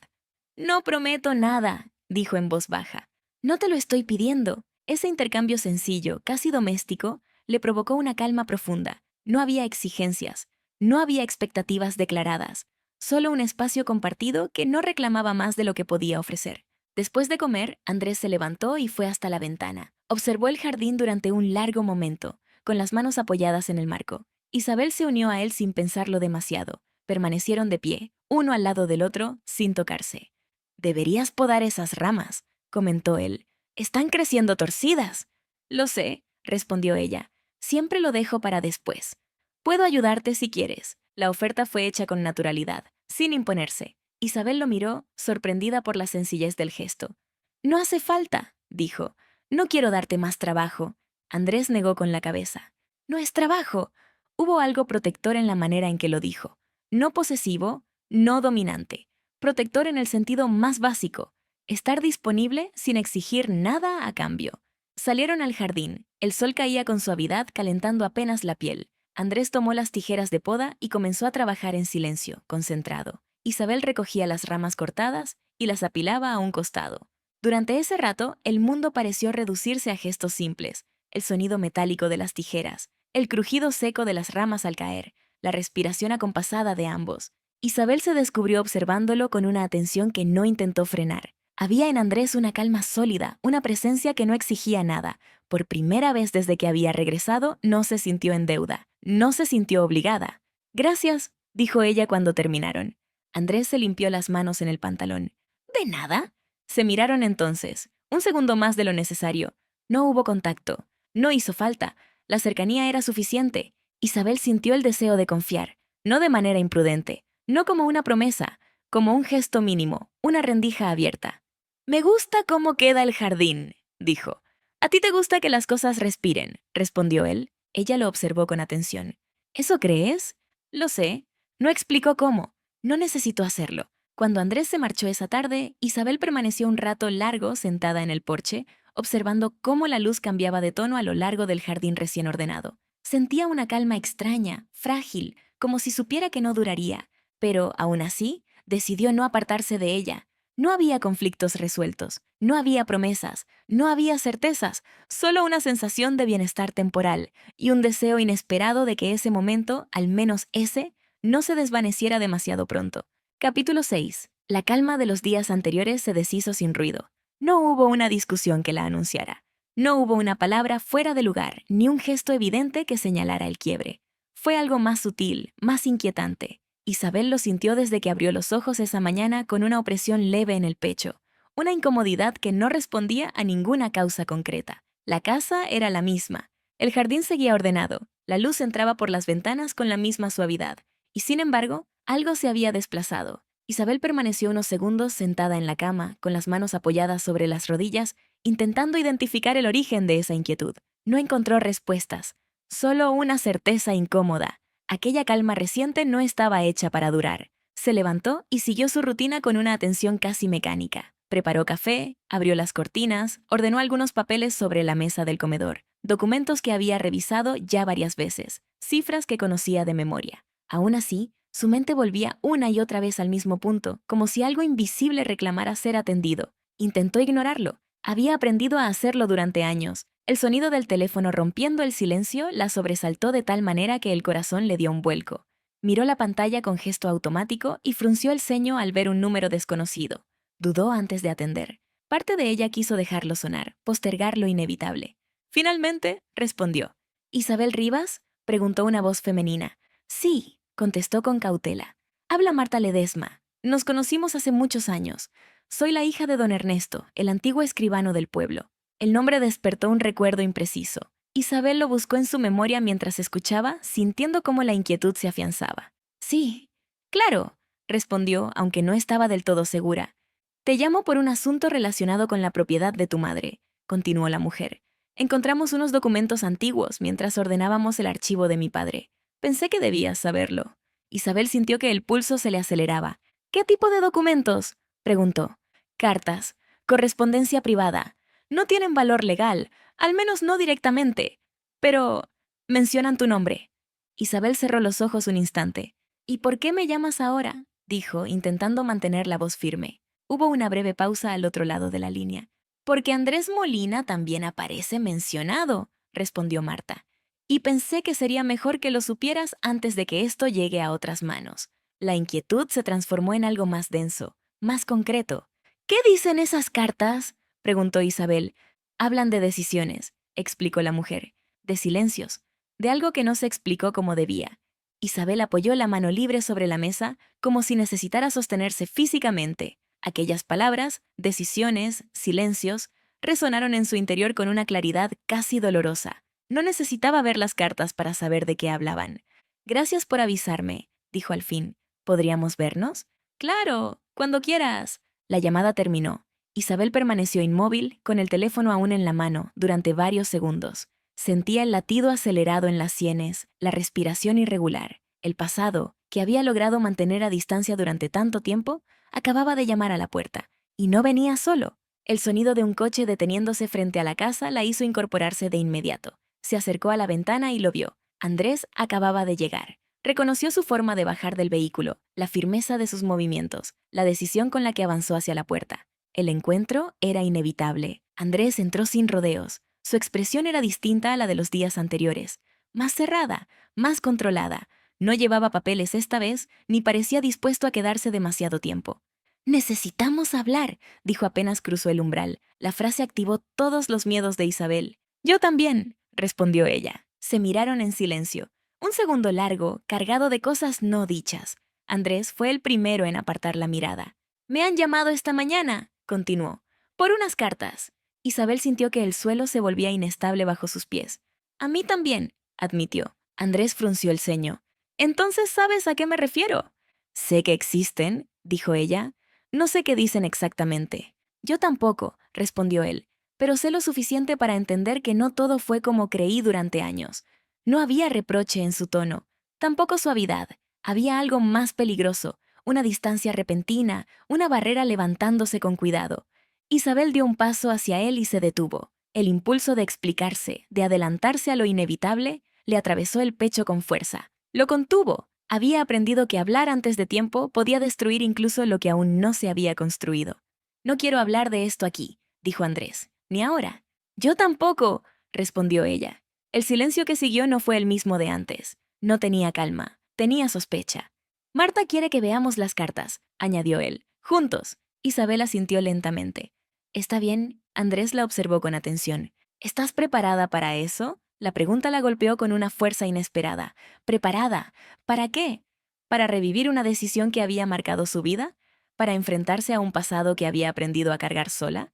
«No prometo nada», dijo en voz baja. «No te lo estoy pidiendo». Ese intercambio sencillo, casi doméstico, le provocó una calma profunda. No había exigencias, no había expectativas declaradas, solo un espacio compartido que no reclamaba más de lo que podía ofrecer. Después de comer, Andrés se levantó y fue hasta la ventana. Observó el jardín durante un largo momento, con las manos apoyadas en el marco. Isabel se unió a él sin pensarlo demasiado. Permanecieron de pie, uno al lado del otro, sin tocarse. «Deberías podar esas ramas», comentó él. «Están creciendo torcidas». «Lo sé», respondió ella. «Siempre lo dejo para después. Puedo ayudarte si quieres». La oferta fue hecha con naturalidad, sin imponerse. Isabel lo miró, sorprendida por la sencillez del gesto. «No hace falta», dijo. «No quiero darte más trabajo». Andrés negó con la cabeza. «No es trabajo». Hubo algo protector en la manera en que lo dijo. No posesivo, no dominante. Protector en el sentido más básico. Estar disponible sin exigir nada a cambio. Salieron al jardín. El sol caía con suavidad, calentando apenas la piel. Andrés tomó las tijeras de poda y comenzó a trabajar en silencio, concentrado. Isabel recogía las ramas cortadas y las apilaba a un costado. Durante ese rato, el mundo pareció reducirse a gestos simples: el sonido metálico de las tijeras, el crujido seco de las ramas al caer, la respiración acompasada de ambos. Isabel se descubrió observándolo con una atención que no intentó frenar. Había en Andrés una calma sólida, una presencia que no exigía nada. Por primera vez desde que había regresado, no se sintió en deuda, no se sintió obligada. «Gracias», dijo ella cuando terminaron. Andrés se limpió las manos en el pantalón. «¿De nada?» Se miraron entonces, un segundo más de lo necesario. No hubo contacto. No hizo falta. La cercanía era suficiente. Isabel sintió el deseo de confiar, no de manera imprudente, no como una promesa, como un gesto mínimo, una rendija abierta. «Me gusta cómo queda el jardín», dijo. «A ti te gusta que las cosas respiren», respondió él. Ella lo observó con atención. «¿Eso crees?» «Lo sé». No explicó cómo. No necesitó hacerlo. Cuando Andrés se marchó esa tarde, Isabel permaneció un rato largo sentada en el porche, observando cómo la luz cambiaba de tono a lo largo del jardín recién ordenado. Sentía una calma extraña, frágil, como si supiera que no duraría, pero, aún así, decidió no apartarse de ella. No había conflictos resueltos, no había promesas, no había certezas, solo una sensación de bienestar temporal y un deseo inesperado de que ese momento, al menos ese, no se desvaneciera demasiado pronto. Capítulo 6. La calma de los días anteriores se deshizo sin ruido. No hubo una discusión que la anunciara. No hubo una palabra fuera de lugar, ni un gesto evidente que señalara el quiebre. Fue algo más sutil, más inquietante. Isabel lo sintió desde que abrió los ojos esa mañana con una opresión leve en el pecho, una incomodidad que no respondía a ninguna causa concreta. La casa era la misma. El jardín seguía ordenado, la luz entraba por las ventanas con la misma suavidad, y sin embargo, algo se había desplazado. Isabel permaneció unos segundos sentada en la cama, con las manos apoyadas sobre las rodillas, intentando identificar el origen de esa inquietud. No encontró respuestas, solo una certeza incómoda. Aquella calma reciente no estaba hecha para durar. Se levantó y siguió su rutina con una atención casi mecánica. Preparó café, abrió las cortinas, ordenó algunos papeles sobre la mesa del comedor, documentos que había revisado ya varias veces, cifras que conocía de memoria. Aún así, su mente volvía una y otra vez al mismo punto, como si algo invisible reclamara ser atendido. Intentó ignorarlo. Había aprendido a hacerlo durante años. El sonido del teléfono rompiendo el silencio la sobresaltó de tal manera que el corazón le dio un vuelco. Miró la pantalla con gesto automático y frunció el ceño al ver un número desconocido. Dudó antes de atender. Parte de ella quiso dejarlo sonar, postergar lo inevitable. Finalmente, respondió. «¿Isabel Rivas?», preguntó una voz femenina. «Sí», contestó con cautela. «Habla Marta Ledesma. Nos conocimos hace muchos años. Soy la hija de don Ernesto, el antiguo escribano del pueblo». El nombre despertó un recuerdo impreciso. Isabel lo buscó en su memoria mientras escuchaba, sintiendo cómo la inquietud se afianzaba. «Sí, claro», respondió, aunque no estaba del todo segura. «Te llamo por un asunto relacionado con la propiedad de tu madre», continuó la mujer. «Encontramos unos documentos antiguos mientras ordenábamos el archivo de mi padre. Pensé que debías saberlo». Isabel sintió que el pulso se le aceleraba. «¿Qué tipo de documentos?», preguntó. «Cartas, correspondencia privada. No tienen valor legal, al menos no directamente, pero mencionan tu nombre». Isabel cerró los ojos un instante. «¿Y por qué me llamas ahora?», dijo, intentando mantener la voz firme. Hubo una breve pausa al otro lado de la línea. «Porque Andrés Molina también aparece mencionado», respondió Marta. «Y pensé que sería mejor que lo supieras antes de que esto llegue a otras manos». La inquietud se transformó en algo más denso, más concreto. «¿Qué dicen esas cartas?», preguntó Isabel. «Hablan de decisiones», explicó la mujer, «de silencios, de algo que no se explicó como debía. Isabel apoyó la mano libre sobre la mesa como si necesitara sostenerse físicamente. Aquellas palabras, decisiones, silencios, resonaron en su interior con una claridad casi dolorosa. No necesitaba ver las cartas para saber de qué hablaban. Gracias por avisarme, dijo al fin. ¿Podríamos vernos? Claro, cuando quieras. La llamada terminó. Isabel permaneció inmóvil, con el teléfono aún en la mano, durante varios segundos. Sentía el latido acelerado en las sienes, la respiración irregular. El pasado, que había logrado mantener a distancia durante tanto tiempo, acababa de llamar a la puerta. Y no venía solo. El sonido de un coche deteniéndose frente a la casa la hizo incorporarse de inmediato. Se acercó a la ventana y lo vio. Andrés acababa de llegar. Reconoció su forma de bajar del vehículo, la firmeza de sus movimientos, la decisión con la que avanzó hacia la puerta. El encuentro era inevitable. Andrés entró sin rodeos. Su expresión era distinta a la de los días anteriores. Más cerrada, más controlada. No llevaba papeles esta vez, ni parecía dispuesto a quedarse demasiado tiempo. Necesitamos hablar, dijo apenas cruzó el umbral. La frase activó todos los miedos de Isabel. Yo también, respondió ella. Se miraron en silencio. Un segundo largo, cargado de cosas no dichas. Andrés fue el primero en apartar la mirada. Me han llamado esta mañana, continuó, por unas cartas. Isabel sintió que el suelo se volvía inestable bajo sus pies. A mí también, admitió. Andrés frunció el ceño. Entonces, ¿sabes a qué me refiero? Sé que existen, dijo ella. No sé qué dicen exactamente. Yo tampoco, respondió él, pero sé lo suficiente para entender que no todo fue como creí durante años. No había reproche en su tono, tampoco suavidad. Había algo más peligroso, una distancia repentina, una barrera levantándose con cuidado. Isabel dio un paso hacia él y se detuvo. El impulso de explicarse, de adelantarse a lo inevitable, le atravesó el pecho con fuerza. Lo contuvo. Había aprendido que hablar antes de tiempo podía destruir incluso lo que aún no se había construido. No quiero hablar de esto aquí, dijo Andrés. Ni ahora. Yo tampoco, respondió ella. El silencio que siguió no fue el mismo de antes. No tenía calma, tenía sospecha. Marta quiere que veamos las cartas, añadió él. Juntos. Isabel asintió lentamente. Está bien, Andrés la observó con atención. ¿Estás preparada para eso? La pregunta la golpeó con una fuerza inesperada. ¿Preparada? ¿Para qué? ¿Para revivir una decisión que había marcado su vida? ¿Para enfrentarse a un pasado que había aprendido a cargar sola?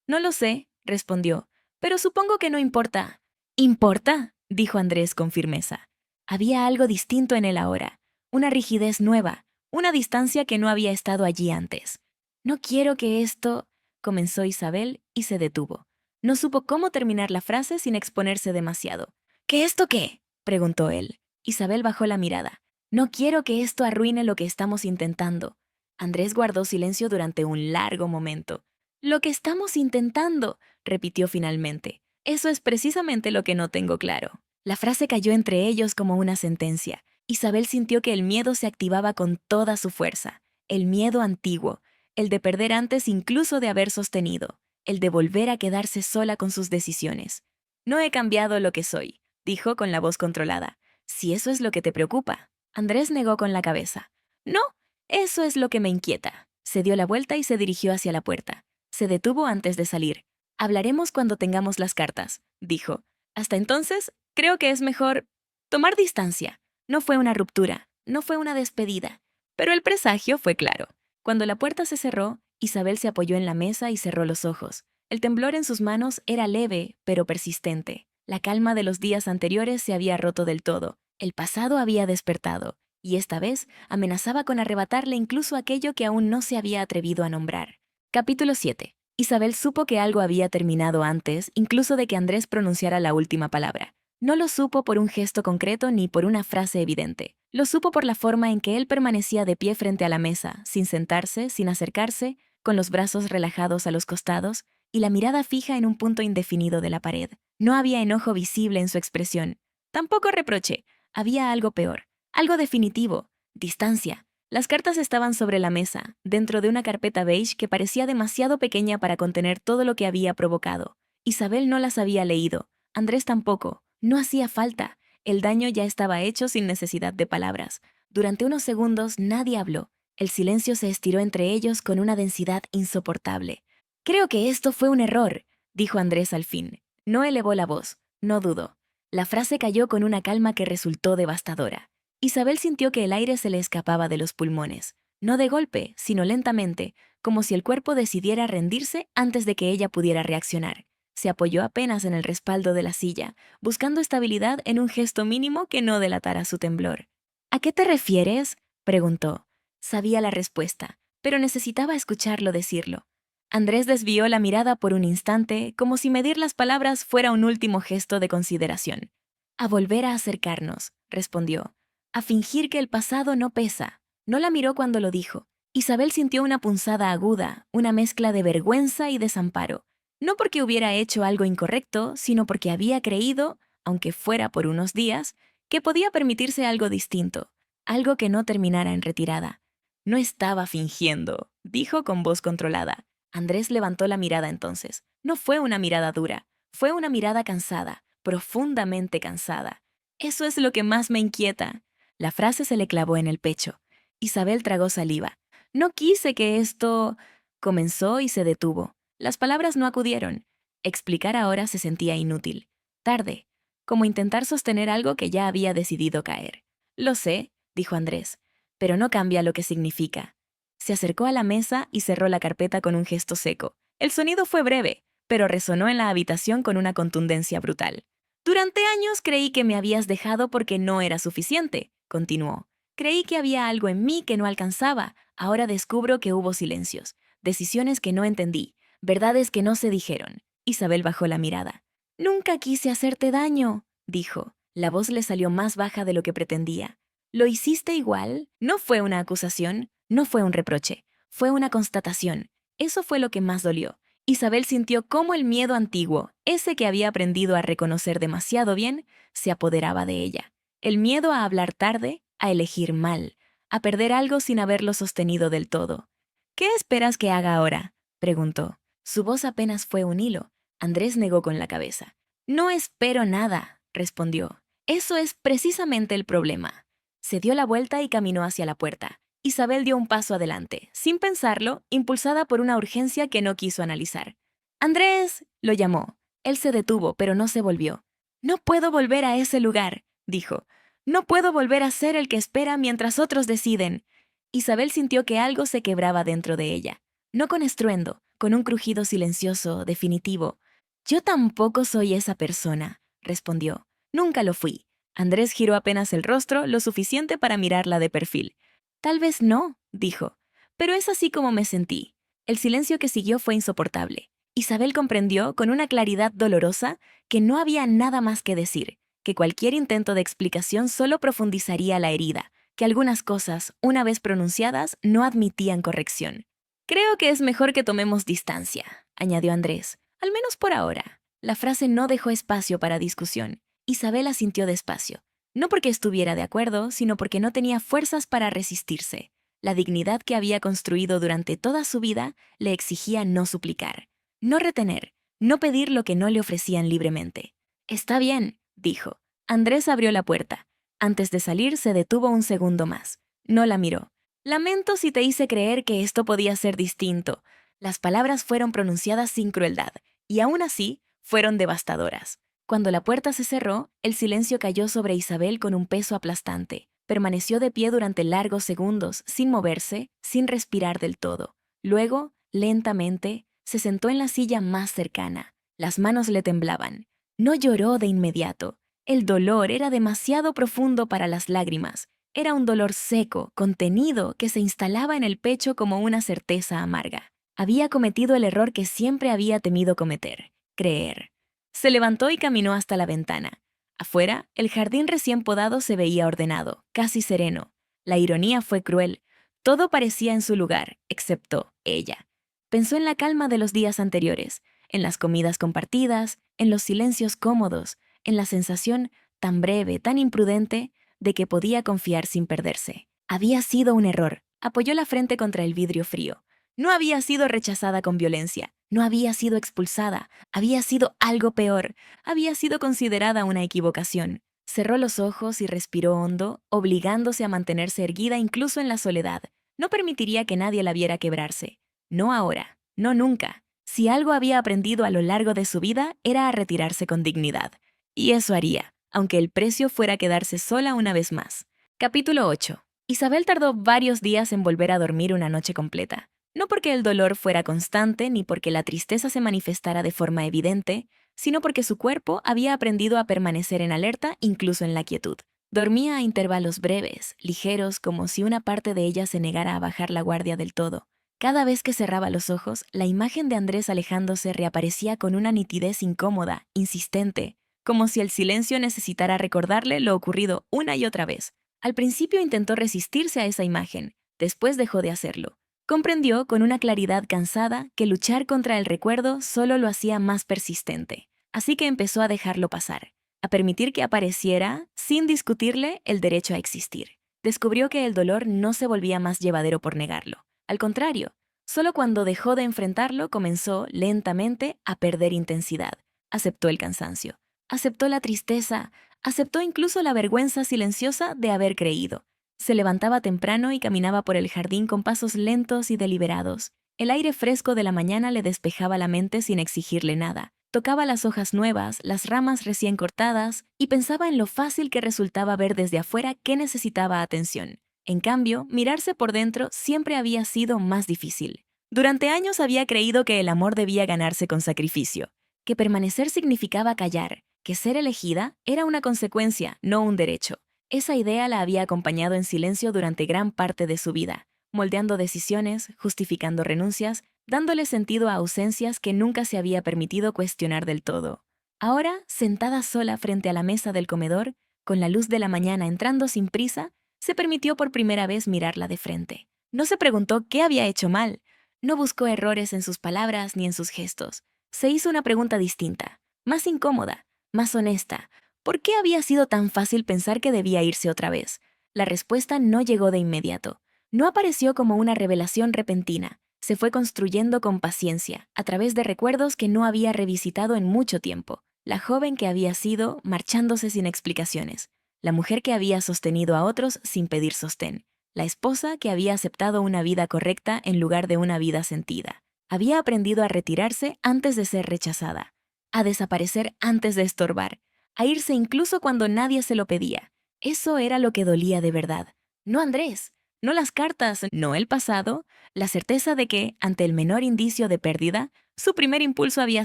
No lo sé, respondió, pero supongo que no importa. ¿Importa? Dijo Andrés con firmeza. Había algo distinto en él ahora, una rigidez nueva, una distancia que no había estado allí antes. No quiero que esto, comenzó Isabel y se detuvo. No supo cómo terminar la frase sin exponerse demasiado. ¿Qué esto qué? Preguntó él. Isabel bajó la mirada. No quiero que esto arruine lo que estamos intentando. Andrés guardó silencio durante un largo momento. Lo que estamos intentando, repitió finalmente. Eso es precisamente lo que no tengo claro. La frase cayó entre ellos como una sentencia. Isabel sintió que el miedo se activaba con toda su fuerza. El miedo antiguo, el de perder antes incluso de haber sostenido, el de volver a quedarse sola con sus decisiones. No he cambiado lo que soy, dijo con la voz controlada. Si eso es lo que te preocupa. Andrés negó con la cabeza. No, eso es lo que me inquieta. Se dio la vuelta y se dirigió hacia la puerta. Se detuvo antes de salir. Hablaremos cuando tengamos las cartas, dijo. Hasta entonces, creo que es mejor tomar distancia. No fue una ruptura, no fue una despedida, pero el presagio fue claro. Cuando la puerta se cerró, Isabel se apoyó en la mesa y cerró los ojos. El temblor en sus manos era leve, pero persistente. La calma de los días anteriores se había roto del todo. El pasado había despertado, y esta vez amenazaba con arrebatarle incluso aquello que aún no se había atrevido a nombrar. Capítulo 7. Isabel supo que algo había terminado antes, incluso de que Andrés pronunciara la última palabra. No lo supo por un gesto concreto ni por una frase evidente. Lo supo por la forma en que él permanecía de pie frente a la mesa, sin sentarse, sin acercarse, con los brazos relajados a los costados y la mirada fija en un punto indefinido de la pared. No había enojo visible en su expresión. Tampoco reproche. Había algo peor, algo definitivo, distancia. Las cartas estaban sobre la mesa, dentro de una carpeta beige que parecía demasiado pequeña para contener todo lo que había provocado. Isabel no las había leído, Andrés tampoco. No hacía falta. El daño ya estaba hecho sin necesidad de palabras. Durante unos segundos nadie habló. El silencio se estiró entre ellos con una densidad insoportable. Creo que esto fue un error, dijo Andrés al fin. No elevó la voz, no dudó. La frase cayó con una calma que resultó devastadora. Isabel sintió que el aire se le escapaba de los pulmones, no de golpe, sino lentamente, como si el cuerpo decidiera rendirse antes de que ella pudiera reaccionar. Se apoyó apenas en el respaldo de la silla, buscando estabilidad en un gesto mínimo que no delatara su temblor. ¿A qué te refieres?, preguntó. Sabía la respuesta, pero necesitaba escucharlo decirlo. Andrés desvió la mirada por un instante, como si medir las palabras fuera un último gesto de consideración. A volver a acercarnos, respondió. A fingir que el pasado no pesa. No la miró cuando lo dijo. Isabel sintió una punzada aguda, una mezcla de vergüenza y desamparo. No porque hubiera hecho algo incorrecto, sino porque había creído, aunque fuera por unos días, que podía permitirse algo distinto, algo que no terminara en retirada. No estaba fingiendo, dijo con voz controlada. Andrés levantó la mirada entonces. No fue una mirada dura, fue una mirada cansada, profundamente cansada. Eso es lo que más me inquieta. La frase se le clavó en el pecho. Isabel tragó saliva. No quise que esto... Comenzó y se detuvo. Las palabras no acudieron. Explicar ahora se sentía inútil. Tarde, como intentar sostener algo que ya había decidido caer. Lo sé, dijo Andrés, pero no cambia lo que significa. Se acercó a la mesa y cerró la carpeta con un gesto seco. El sonido fue breve, pero resonó en la habitación con una contundencia brutal. Durante años creí que me habías dejado porque no era suficiente, continuó. Creí que había algo en mí que no alcanzaba. Ahora descubro que hubo silencios, decisiones que no entendí, verdades que no se dijeron. Isabel bajó la mirada. Nunca quise hacerte daño, dijo. La voz le salió más baja de lo que pretendía. ¿Lo hiciste igual? No fue una acusación, no fue un reproche, fue una constatación. Eso fue lo que más dolió. Isabel sintió cómo el miedo antiguo, ese que había aprendido a reconocer demasiado bien, se apoderaba de ella. El miedo a hablar tarde, a elegir mal, a perder algo sin haberlo sostenido del todo. ¿Qué esperas que haga ahora?, preguntó. Su voz apenas fue un hilo. Andrés negó con la cabeza. No espero nada, respondió. Eso es precisamente el problema. Se dio la vuelta y caminó hacia la puerta. Isabel dio un paso adelante, sin pensarlo, impulsada por una urgencia que no quiso analizar. «¡Andrés!», lo llamó. Él se detuvo, pero no se volvió. «No puedo volver a ese lugar», dijo. «No puedo volver a ser el que espera mientras otros deciden». Isabel sintió que algo se quebraba dentro de ella. No con estruendo, con un crujido silencioso, definitivo. «Yo tampoco soy esa persona», respondió. «Nunca lo fui». Andrés giró apenas el rostro, lo suficiente para mirarla de perfil. «Tal vez no», dijo, «pero es así como me sentí». El silencio que siguió fue insoportable. Isabel comprendió, con una claridad dolorosa, que no había nada más que decir, que cualquier intento de explicación solo profundizaría la herida, que algunas cosas, una vez pronunciadas, no admitían corrección. «Creo que es mejor que tomemos distancia», añadió Andrés, «al menos por ahora». La frase no dejó espacio para discusión. Isabel asintió despacio. No porque estuviera de acuerdo, sino porque no tenía fuerzas para resistirse. La dignidad que había construido durante toda su vida le exigía no suplicar, no retener, no pedir lo que no le ofrecían libremente. «Está bien», dijo. Andrés abrió la puerta. Antes de salir se detuvo un segundo más. No la miró. «Lamento si te hice creer que esto podía ser distinto». Las palabras fueron pronunciadas sin crueldad, y aún así fueron devastadoras. Cuando la puerta se cerró, el silencio cayó sobre Isabel con un peso aplastante. Permaneció de pie durante largos segundos, sin moverse, sin respirar del todo. Luego, lentamente, se sentó en la silla más cercana. Las manos le temblaban. No lloró de inmediato. El dolor era demasiado profundo para las lágrimas. Era un dolor seco, contenido, que se instalaba en el pecho como una certeza amarga. Había cometido el error que siempre había temido cometer: creer. Se levantó y caminó hasta la ventana. Afuera, el jardín recién podado se veía ordenado, casi sereno. La ironía fue cruel. Todo parecía en su lugar, excepto ella. Pensó en la calma de los días anteriores, en las comidas compartidas, en los silencios cómodos, en la sensación tan breve, tan imprudente, de que podía confiar sin perderse. Había sido un error. Apoyó la frente contra el vidrio frío. No había sido rechazada con violencia, no había sido expulsada, había sido algo peor, había sido considerada una equivocación. Cerró los ojos y respiró hondo, obligándose a mantenerse erguida incluso en la soledad. No permitiría que nadie la viera quebrarse. No ahora, no nunca. Si algo había aprendido a lo largo de su vida, era a retirarse con dignidad. Y eso haría, aunque el precio fuera quedarse sola una vez más. Capítulo 8. Isabel tardó varios días en volver a dormir una noche completa. No porque el dolor fuera constante ni porque la tristeza se manifestara de forma evidente, sino porque su cuerpo había aprendido a permanecer en alerta incluso en la quietud. Dormía a intervalos breves, ligeros, como si una parte de ella se negara a bajar la guardia del todo. Cada vez que cerraba los ojos, la imagen de Andrés alejándose reaparecía con una nitidez incómoda, insistente, como si el silencio necesitara recordarle lo ocurrido una y otra vez. Al principio intentó resistirse a esa imagen, después dejó de hacerlo. Comprendió con una claridad cansada que luchar contra el recuerdo solo lo hacía más persistente, así que empezó a dejarlo pasar, a permitir que apareciera sin discutirle el derecho a existir. Descubrió que el dolor no se volvía más llevadero por negarlo. Al contrario, solo cuando dejó de enfrentarlo comenzó, lentamente, a perder intensidad. Aceptó el cansancio, aceptó la tristeza, aceptó incluso la vergüenza silenciosa de haber creído. Se levantaba temprano y caminaba por el jardín con pasos lentos y deliberados. El aire fresco de la mañana le despejaba la mente sin exigirle nada. Tocaba las hojas nuevas, las ramas recién cortadas, y pensaba en lo fácil que resultaba ver desde afuera que necesitaba atención. En cambio, mirarse por dentro siempre había sido más difícil. Durante años había creído que el amor debía ganarse con sacrificio, que permanecer significaba callar, que ser elegida era una consecuencia, no un derecho. Esa idea la había acompañado en silencio durante gran parte de su vida, moldeando decisiones, justificando renuncias, dándole sentido a ausencias que nunca se había permitido cuestionar del todo. Ahora, sentada sola frente a la mesa del comedor, con la luz de la mañana entrando sin prisa, se permitió por primera vez mirarla de frente. No se preguntó qué había hecho mal, no buscó errores en sus palabras ni en sus gestos. Se hizo una pregunta distinta, más incómoda, más honesta. ¿Por qué había sido tan fácil pensar que debía irse otra vez? La respuesta no llegó de inmediato. No apareció como una revelación repentina. Se fue construyendo con paciencia, a través de recuerdos que no había revisitado en mucho tiempo. La joven que había sido, marchándose sin explicaciones. La mujer que había sostenido a otros sin pedir sostén. La esposa que había aceptado una vida correcta en lugar de una vida sentida. Había aprendido a retirarse antes de ser rechazada, a desaparecer antes de estorbar, a irse incluso cuando nadie se lo pedía. Eso era lo que dolía de verdad. No Andrés, no las cartas, no el pasado, la certeza de que, ante el menor indicio de pérdida, su primer impulso había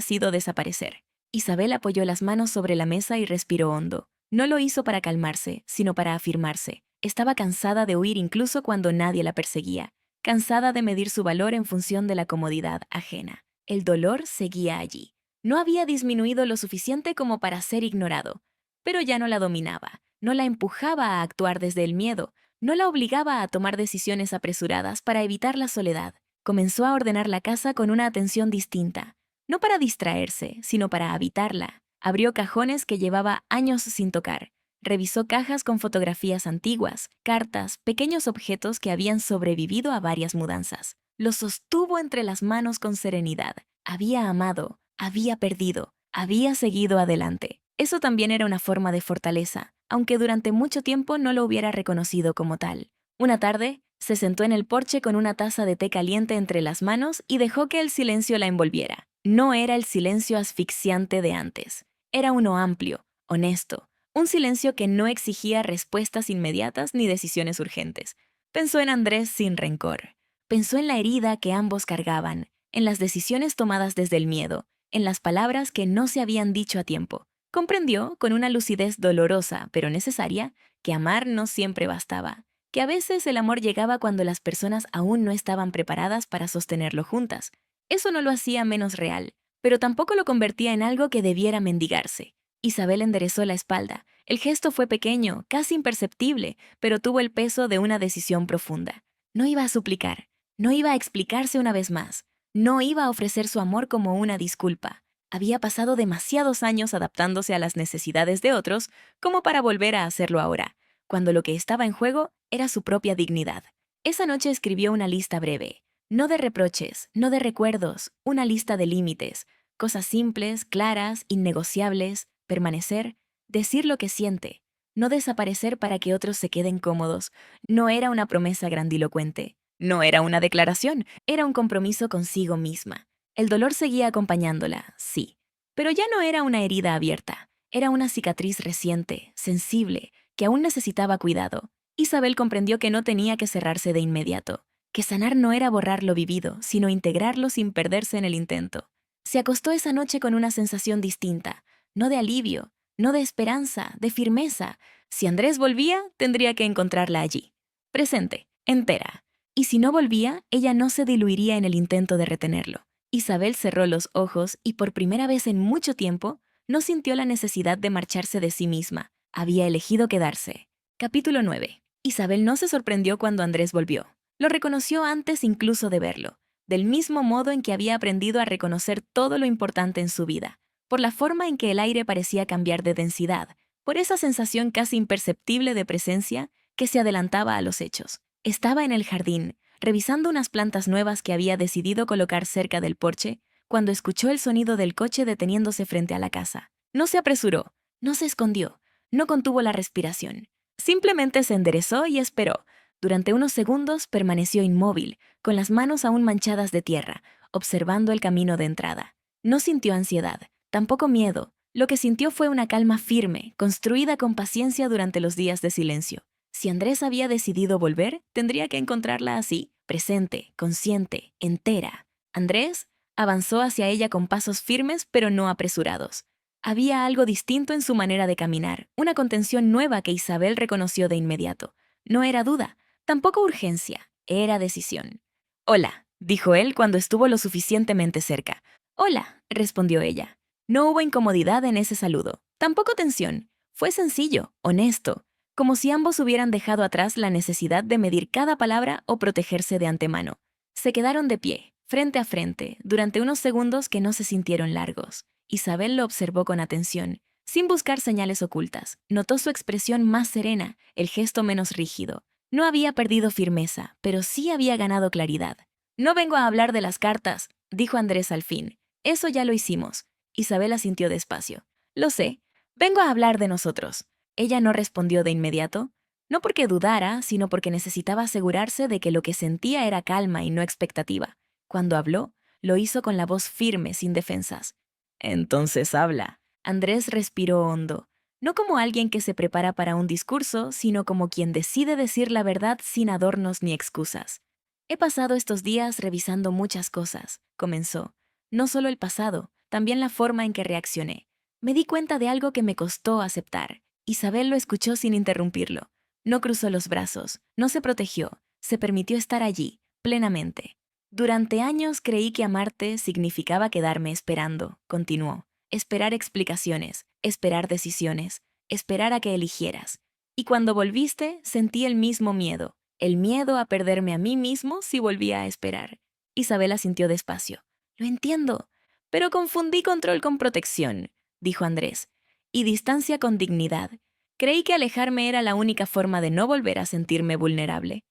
sido desaparecer. Isabel apoyó las manos sobre la mesa y respiró hondo. No lo hizo para calmarse, sino para afirmarse. Estaba cansada de huir incluso cuando nadie la perseguía, cansada de medir su valor en función de la comodidad ajena. El dolor seguía allí. No había disminuido lo suficiente como para ser ignorado, pero ya no la dominaba, no la empujaba a actuar desde el miedo, no la obligaba a tomar decisiones apresuradas para evitar la soledad. Comenzó a ordenar la casa con una atención distinta, no para distraerse, sino para habitarla. Abrió cajones que llevaba años sin tocar. Revisó cajas con fotografías antiguas, cartas, pequeños objetos que habían sobrevivido a varias mudanzas. Los sostuvo entre las manos con serenidad. Había amado, había perdido, había seguido adelante. Eso también era una forma de fortaleza, aunque durante mucho tiempo no lo hubiera reconocido como tal. Una tarde, se sentó en el porche con una taza de té caliente entre las manos y dejó que el silencio la envolviera. No era el silencio asfixiante de antes. Era uno amplio, honesto, un silencio que no exigía respuestas inmediatas ni decisiones urgentes. Pensó en Andrés sin rencor. Pensó en la herida que ambos cargaban, en las decisiones tomadas desde el miedo, en las palabras que no se habían dicho a tiempo. Comprendió, con una lucidez dolorosa pero necesaria, que amar no siempre bastaba, que a veces el amor llegaba cuando las personas aún no estaban preparadas para sostenerlo juntas. Eso no lo hacía menos real, pero tampoco lo convertía en algo que debiera mendigarse. Isabel enderezó la espalda. El gesto fue pequeño, casi imperceptible, pero tuvo el peso de una decisión profunda. No iba a suplicar, no iba a explicarse una vez más, no iba a ofrecer su amor como una disculpa. Había pasado demasiados años adaptándose a las necesidades de otros como para volver a hacerlo ahora, cuando lo que estaba en juego era su propia dignidad. Esa noche escribió una lista breve, no de reproches, no de recuerdos, una lista de límites, cosas simples, claras, innegociables, permanecer, decir lo que siente, no desaparecer para que otros se queden cómodos. No era una promesa grandilocuente, no era una declaración, era un compromiso consigo misma. El dolor seguía acompañándola, sí, pero ya no era una herida abierta, era una cicatriz reciente, sensible, que aún necesitaba cuidado. Isabel comprendió que no tenía que cerrarse de inmediato, que sanar no era borrar lo vivido, sino integrarlo sin perderse en el intento. Se acostó esa noche con una sensación distinta, no de alivio, no de esperanza, de firmeza. Si Andrés volvía, tendría que encontrarla allí, presente, entera. Y si no volvía, ella no se diluiría en el intento de retenerlo. Isabel cerró los ojos y por primera vez en mucho tiempo no sintió la necesidad de marcharse de sí misma. Había elegido quedarse. Capítulo 9. Isabel no se sorprendió cuando Andrés volvió. Lo reconoció antes incluso de verlo, del mismo modo en que había aprendido a reconocer todo lo importante en su vida, por la forma en que el aire parecía cambiar de densidad, por esa sensación casi imperceptible de presencia que se adelantaba a los hechos. Estaba en el jardín, revisando unas plantas nuevas que había decidido colocar cerca del porche, cuando escuchó el sonido del coche deteniéndose frente a la casa. No se apresuró, no se escondió, no contuvo la respiración. Simplemente se enderezó y esperó. Durante unos segundos permaneció inmóvil, con las manos aún manchadas de tierra, observando el camino de entrada. No sintió ansiedad, tampoco miedo. Lo que sintió fue una calma firme, construida con paciencia durante los días de silencio. Si Andrés había decidido volver, tendría que encontrarla así, presente, consciente, entera. Andrés avanzó hacia ella con pasos firmes pero no apresurados. Había algo distinto en su manera de caminar, una contención nueva que Isabel reconoció de inmediato. No era duda, tampoco urgencia, era decisión. «Hola», dijo él cuando estuvo lo suficientemente cerca. «Hola», respondió ella. No hubo incomodidad en ese saludo, tampoco tensión. Fue sencillo, honesto, como si ambos hubieran dejado atrás la necesidad de medir cada palabra o protegerse de antemano. Se quedaron de pie, frente a frente, durante unos segundos que no se sintieron largos. Isabel lo observó con atención, sin buscar señales ocultas. Notó su expresión más serena, el gesto menos rígido. No había perdido firmeza, pero sí había ganado claridad. «No vengo a hablar de las cartas», dijo Andrés al fin. «Eso ya lo hicimos». Isabel asintió despacio. «Lo sé. Vengo a hablar de nosotros». Ella no respondió de inmediato, no porque dudara, sino porque necesitaba asegurarse de que lo que sentía era calma y no expectativa. Cuando habló, lo hizo con la voz firme, sin defensas. «Entonces habla». Andrés respiró hondo, no como alguien que se prepara para un discurso, sino como quien decide decir la verdad sin adornos ni excusas. «He pasado estos días revisando muchas cosas», comenzó. «No solo el pasado, también la forma en que reaccioné. Me di cuenta de algo que me costó aceptar». Isabel lo escuchó sin interrumpirlo. No cruzó los brazos, no se protegió, se permitió estar allí, plenamente. «Durante años creí que amarte significaba quedarme esperando», continuó. «Esperar explicaciones, esperar decisiones, esperar a que eligieras. Y cuando volviste, sentí el mismo miedo, el miedo a perderme a mí mismo si volvía a esperar». Isabel asintió despacio. «Lo entiendo, pero confundí control con protección», dijo Andrés, «y distancia con dignidad. Creí que alejarme era la única forma de no volver a sentirme vulnerable».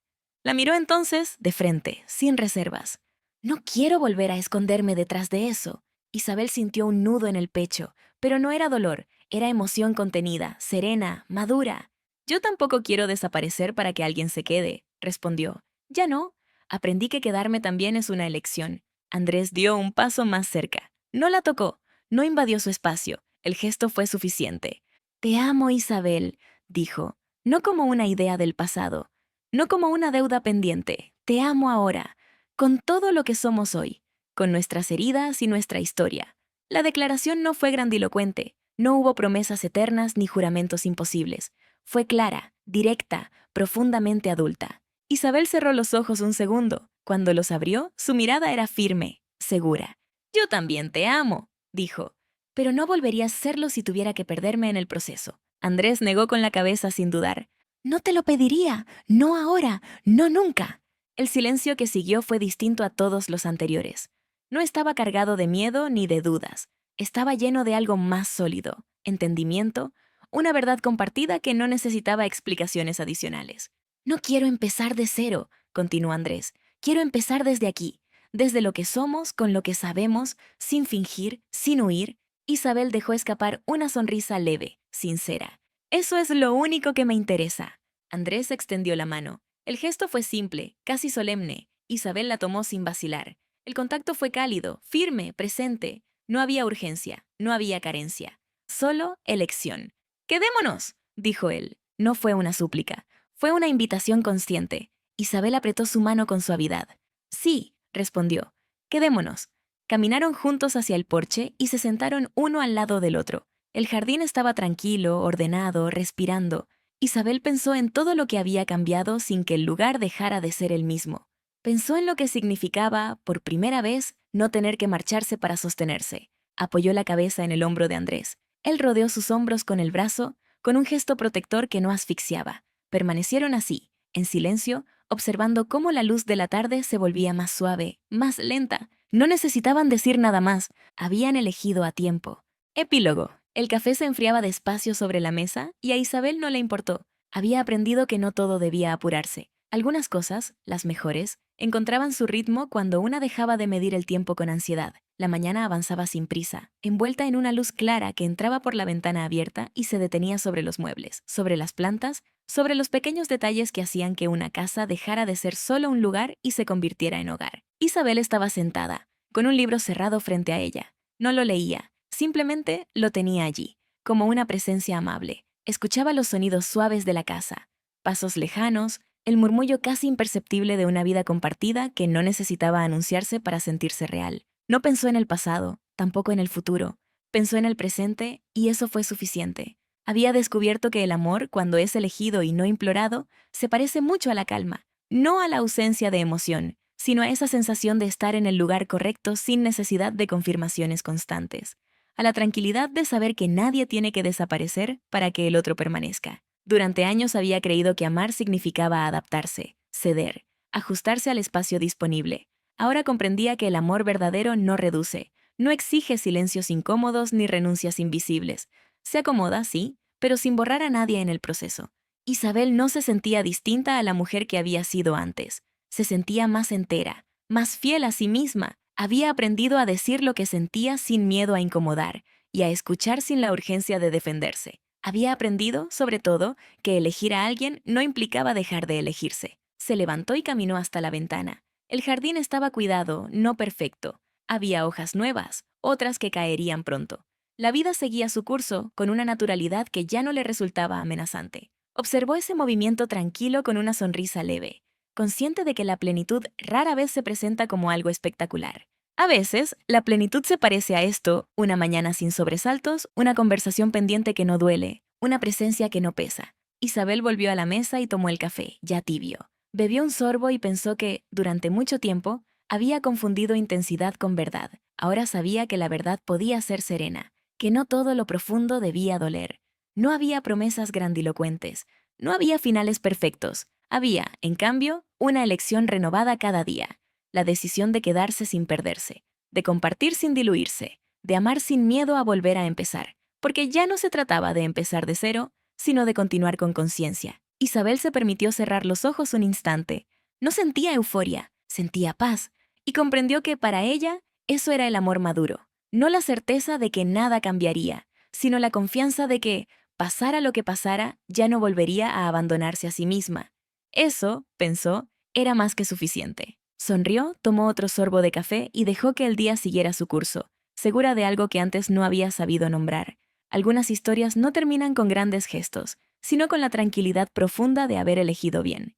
La miró entonces de frente, sin reservas. «No quiero volver a esconderme detrás de eso». Isabel sintió un nudo en el pecho, pero no era dolor, era emoción contenida, serena, madura. «Yo tampoco quiero desaparecer para que alguien se quede», respondió. «Ya no. Aprendí que quedarme también es una elección». Andrés dio un paso más cerca. No la tocó, no invadió su espacio. El gesto fue suficiente. «Te amo, Isabel», dijo, no como una idea del pasado, no como una deuda pendiente. «Te amo ahora, con todo lo que somos hoy, con nuestras heridas y nuestra historia». La declaración no fue grandilocuente, no hubo promesas eternas ni juramentos imposibles. Fue clara, directa, profundamente adulta. Isabel cerró los ojos un segundo. Cuando los abrió, su mirada era firme, segura. «Yo también te amo», dijo. «Pero no volvería a serlo si tuviera que perderme en el proceso». Andrés negó con la cabeza sin dudar. «No te lo pediría, no ahora, no nunca». El silencio que siguió fue distinto a todos los anteriores. No estaba cargado de miedo ni de dudas. Estaba lleno de algo más sólido, entendimiento, una verdad compartida que no necesitaba explicaciones adicionales. «No quiero empezar de cero», continuó Andrés. «Quiero empezar desde aquí, desde lo que somos, con lo que sabemos, sin fingir, sin huir». Isabel dejó escapar una sonrisa leve, sincera. «Eso es lo único que me interesa». Andrés extendió la mano. El gesto fue simple, casi solemne. Isabel la tomó sin vacilar. El contacto fue cálido, firme, presente. No había urgencia, no había carencia. Solo elección. «Quedémonos», dijo él. No fue una súplica. Fue una invitación consciente. Isabel apretó su mano con suavidad. Sí, respondió. Quedémonos. Caminaron juntos hacia el porche y se sentaron uno al lado del otro. El jardín estaba tranquilo, ordenado, respirando. Isabel pensó en todo lo que había cambiado sin que el lugar dejara de ser el mismo. Pensó en lo que significaba, por primera vez, no tener que marcharse para sostenerse. Apoyó la cabeza en el hombro de Andrés. Él rodeó sus hombros con el brazo, con un gesto protector que no asfixiaba. Permanecieron así, en silencio, observando cómo la luz de la tarde se volvía más suave, más lenta. No necesitaban decir nada más, habían elegido a tiempo. Epílogo. El café se enfriaba despacio sobre la mesa y a Isabel no le importó. Había aprendido que no todo debía apurarse. Algunas cosas, las mejores, encontraban su ritmo cuando una dejaba de medir el tiempo con ansiedad. La mañana avanzaba sin prisa, envuelta en una luz clara que entraba por la ventana abierta y se detenía sobre los muebles, sobre las plantas, sobre los pequeños detalles que hacían que una casa dejara de ser solo un lugar y se convirtiera en hogar. Isabel estaba sentada, con un libro cerrado frente a ella. No lo leía, simplemente lo tenía allí, como una presencia amable. Escuchaba los sonidos suaves de la casa, pasos lejanos, el murmullo casi imperceptible de una vida compartida que no necesitaba anunciarse para sentirse real. No pensó en el pasado, tampoco en el futuro. Pensó en el presente y eso fue suficiente. Había descubierto que el amor, cuando es elegido y no implorado, se parece mucho a la calma, no a la ausencia de emoción, sino a esa sensación de estar en el lugar correcto sin necesidad de confirmaciones constantes, a la tranquilidad de saber que nadie tiene que desaparecer para que el otro permanezca. Durante años había creído que amar significaba adaptarse, ceder, ajustarse al espacio disponible. Ahora comprendía que el amor verdadero no reduce, no exige silencios incómodos ni renuncias invisibles. Se acomoda, sí, pero sin borrar a nadie en el proceso. Isabel no se sentía distinta a la mujer que había sido antes. Se sentía más entera, más fiel a sí misma. Había aprendido a decir lo que sentía sin miedo a incomodar y a escuchar sin la urgencia de defenderse. Había aprendido, sobre todo, que elegir a alguien no implicaba dejar de elegirse. Se levantó y caminó hasta la ventana. El jardín estaba cuidado, no perfecto. Había hojas nuevas, otras que caerían pronto. La vida seguía su curso con una naturalidad que ya no le resultaba amenazante. Observó ese movimiento tranquilo con una sonrisa leve, consciente de que la plenitud rara vez se presenta como algo espectacular. A veces, la plenitud se parece a esto: una mañana sin sobresaltos, una conversación pendiente que no duele, una presencia que no pesa. Isabel volvió a la mesa y tomó el café, ya tibio. Bebió un sorbo y pensó que, durante mucho tiempo, había confundido intensidad con verdad. Ahora sabía que la verdad podía ser serena, que no todo lo profundo debía doler. No había promesas grandilocuentes, no había finales perfectos. Había, en cambio, una elección renovada cada día. La decisión de quedarse sin perderse, de compartir sin diluirse, de amar sin miedo a volver a empezar, porque ya no se trataba de empezar de cero, sino de continuar con conciencia. Isabel se permitió cerrar los ojos un instante. No sentía euforia, sentía paz, y comprendió que para ella eso era el amor maduro. No la certeza de que nada cambiaría, sino la confianza de que, pasara lo que pasara, ya no volvería a abandonarse a sí misma. Eso, pensó, era más que suficiente. Sonrió, tomó otro sorbo de café y dejó que el día siguiera su curso, segura de algo que antes no había sabido nombrar. Algunas historias no terminan con grandes gestos, sino con la tranquilidad profunda de haber elegido bien.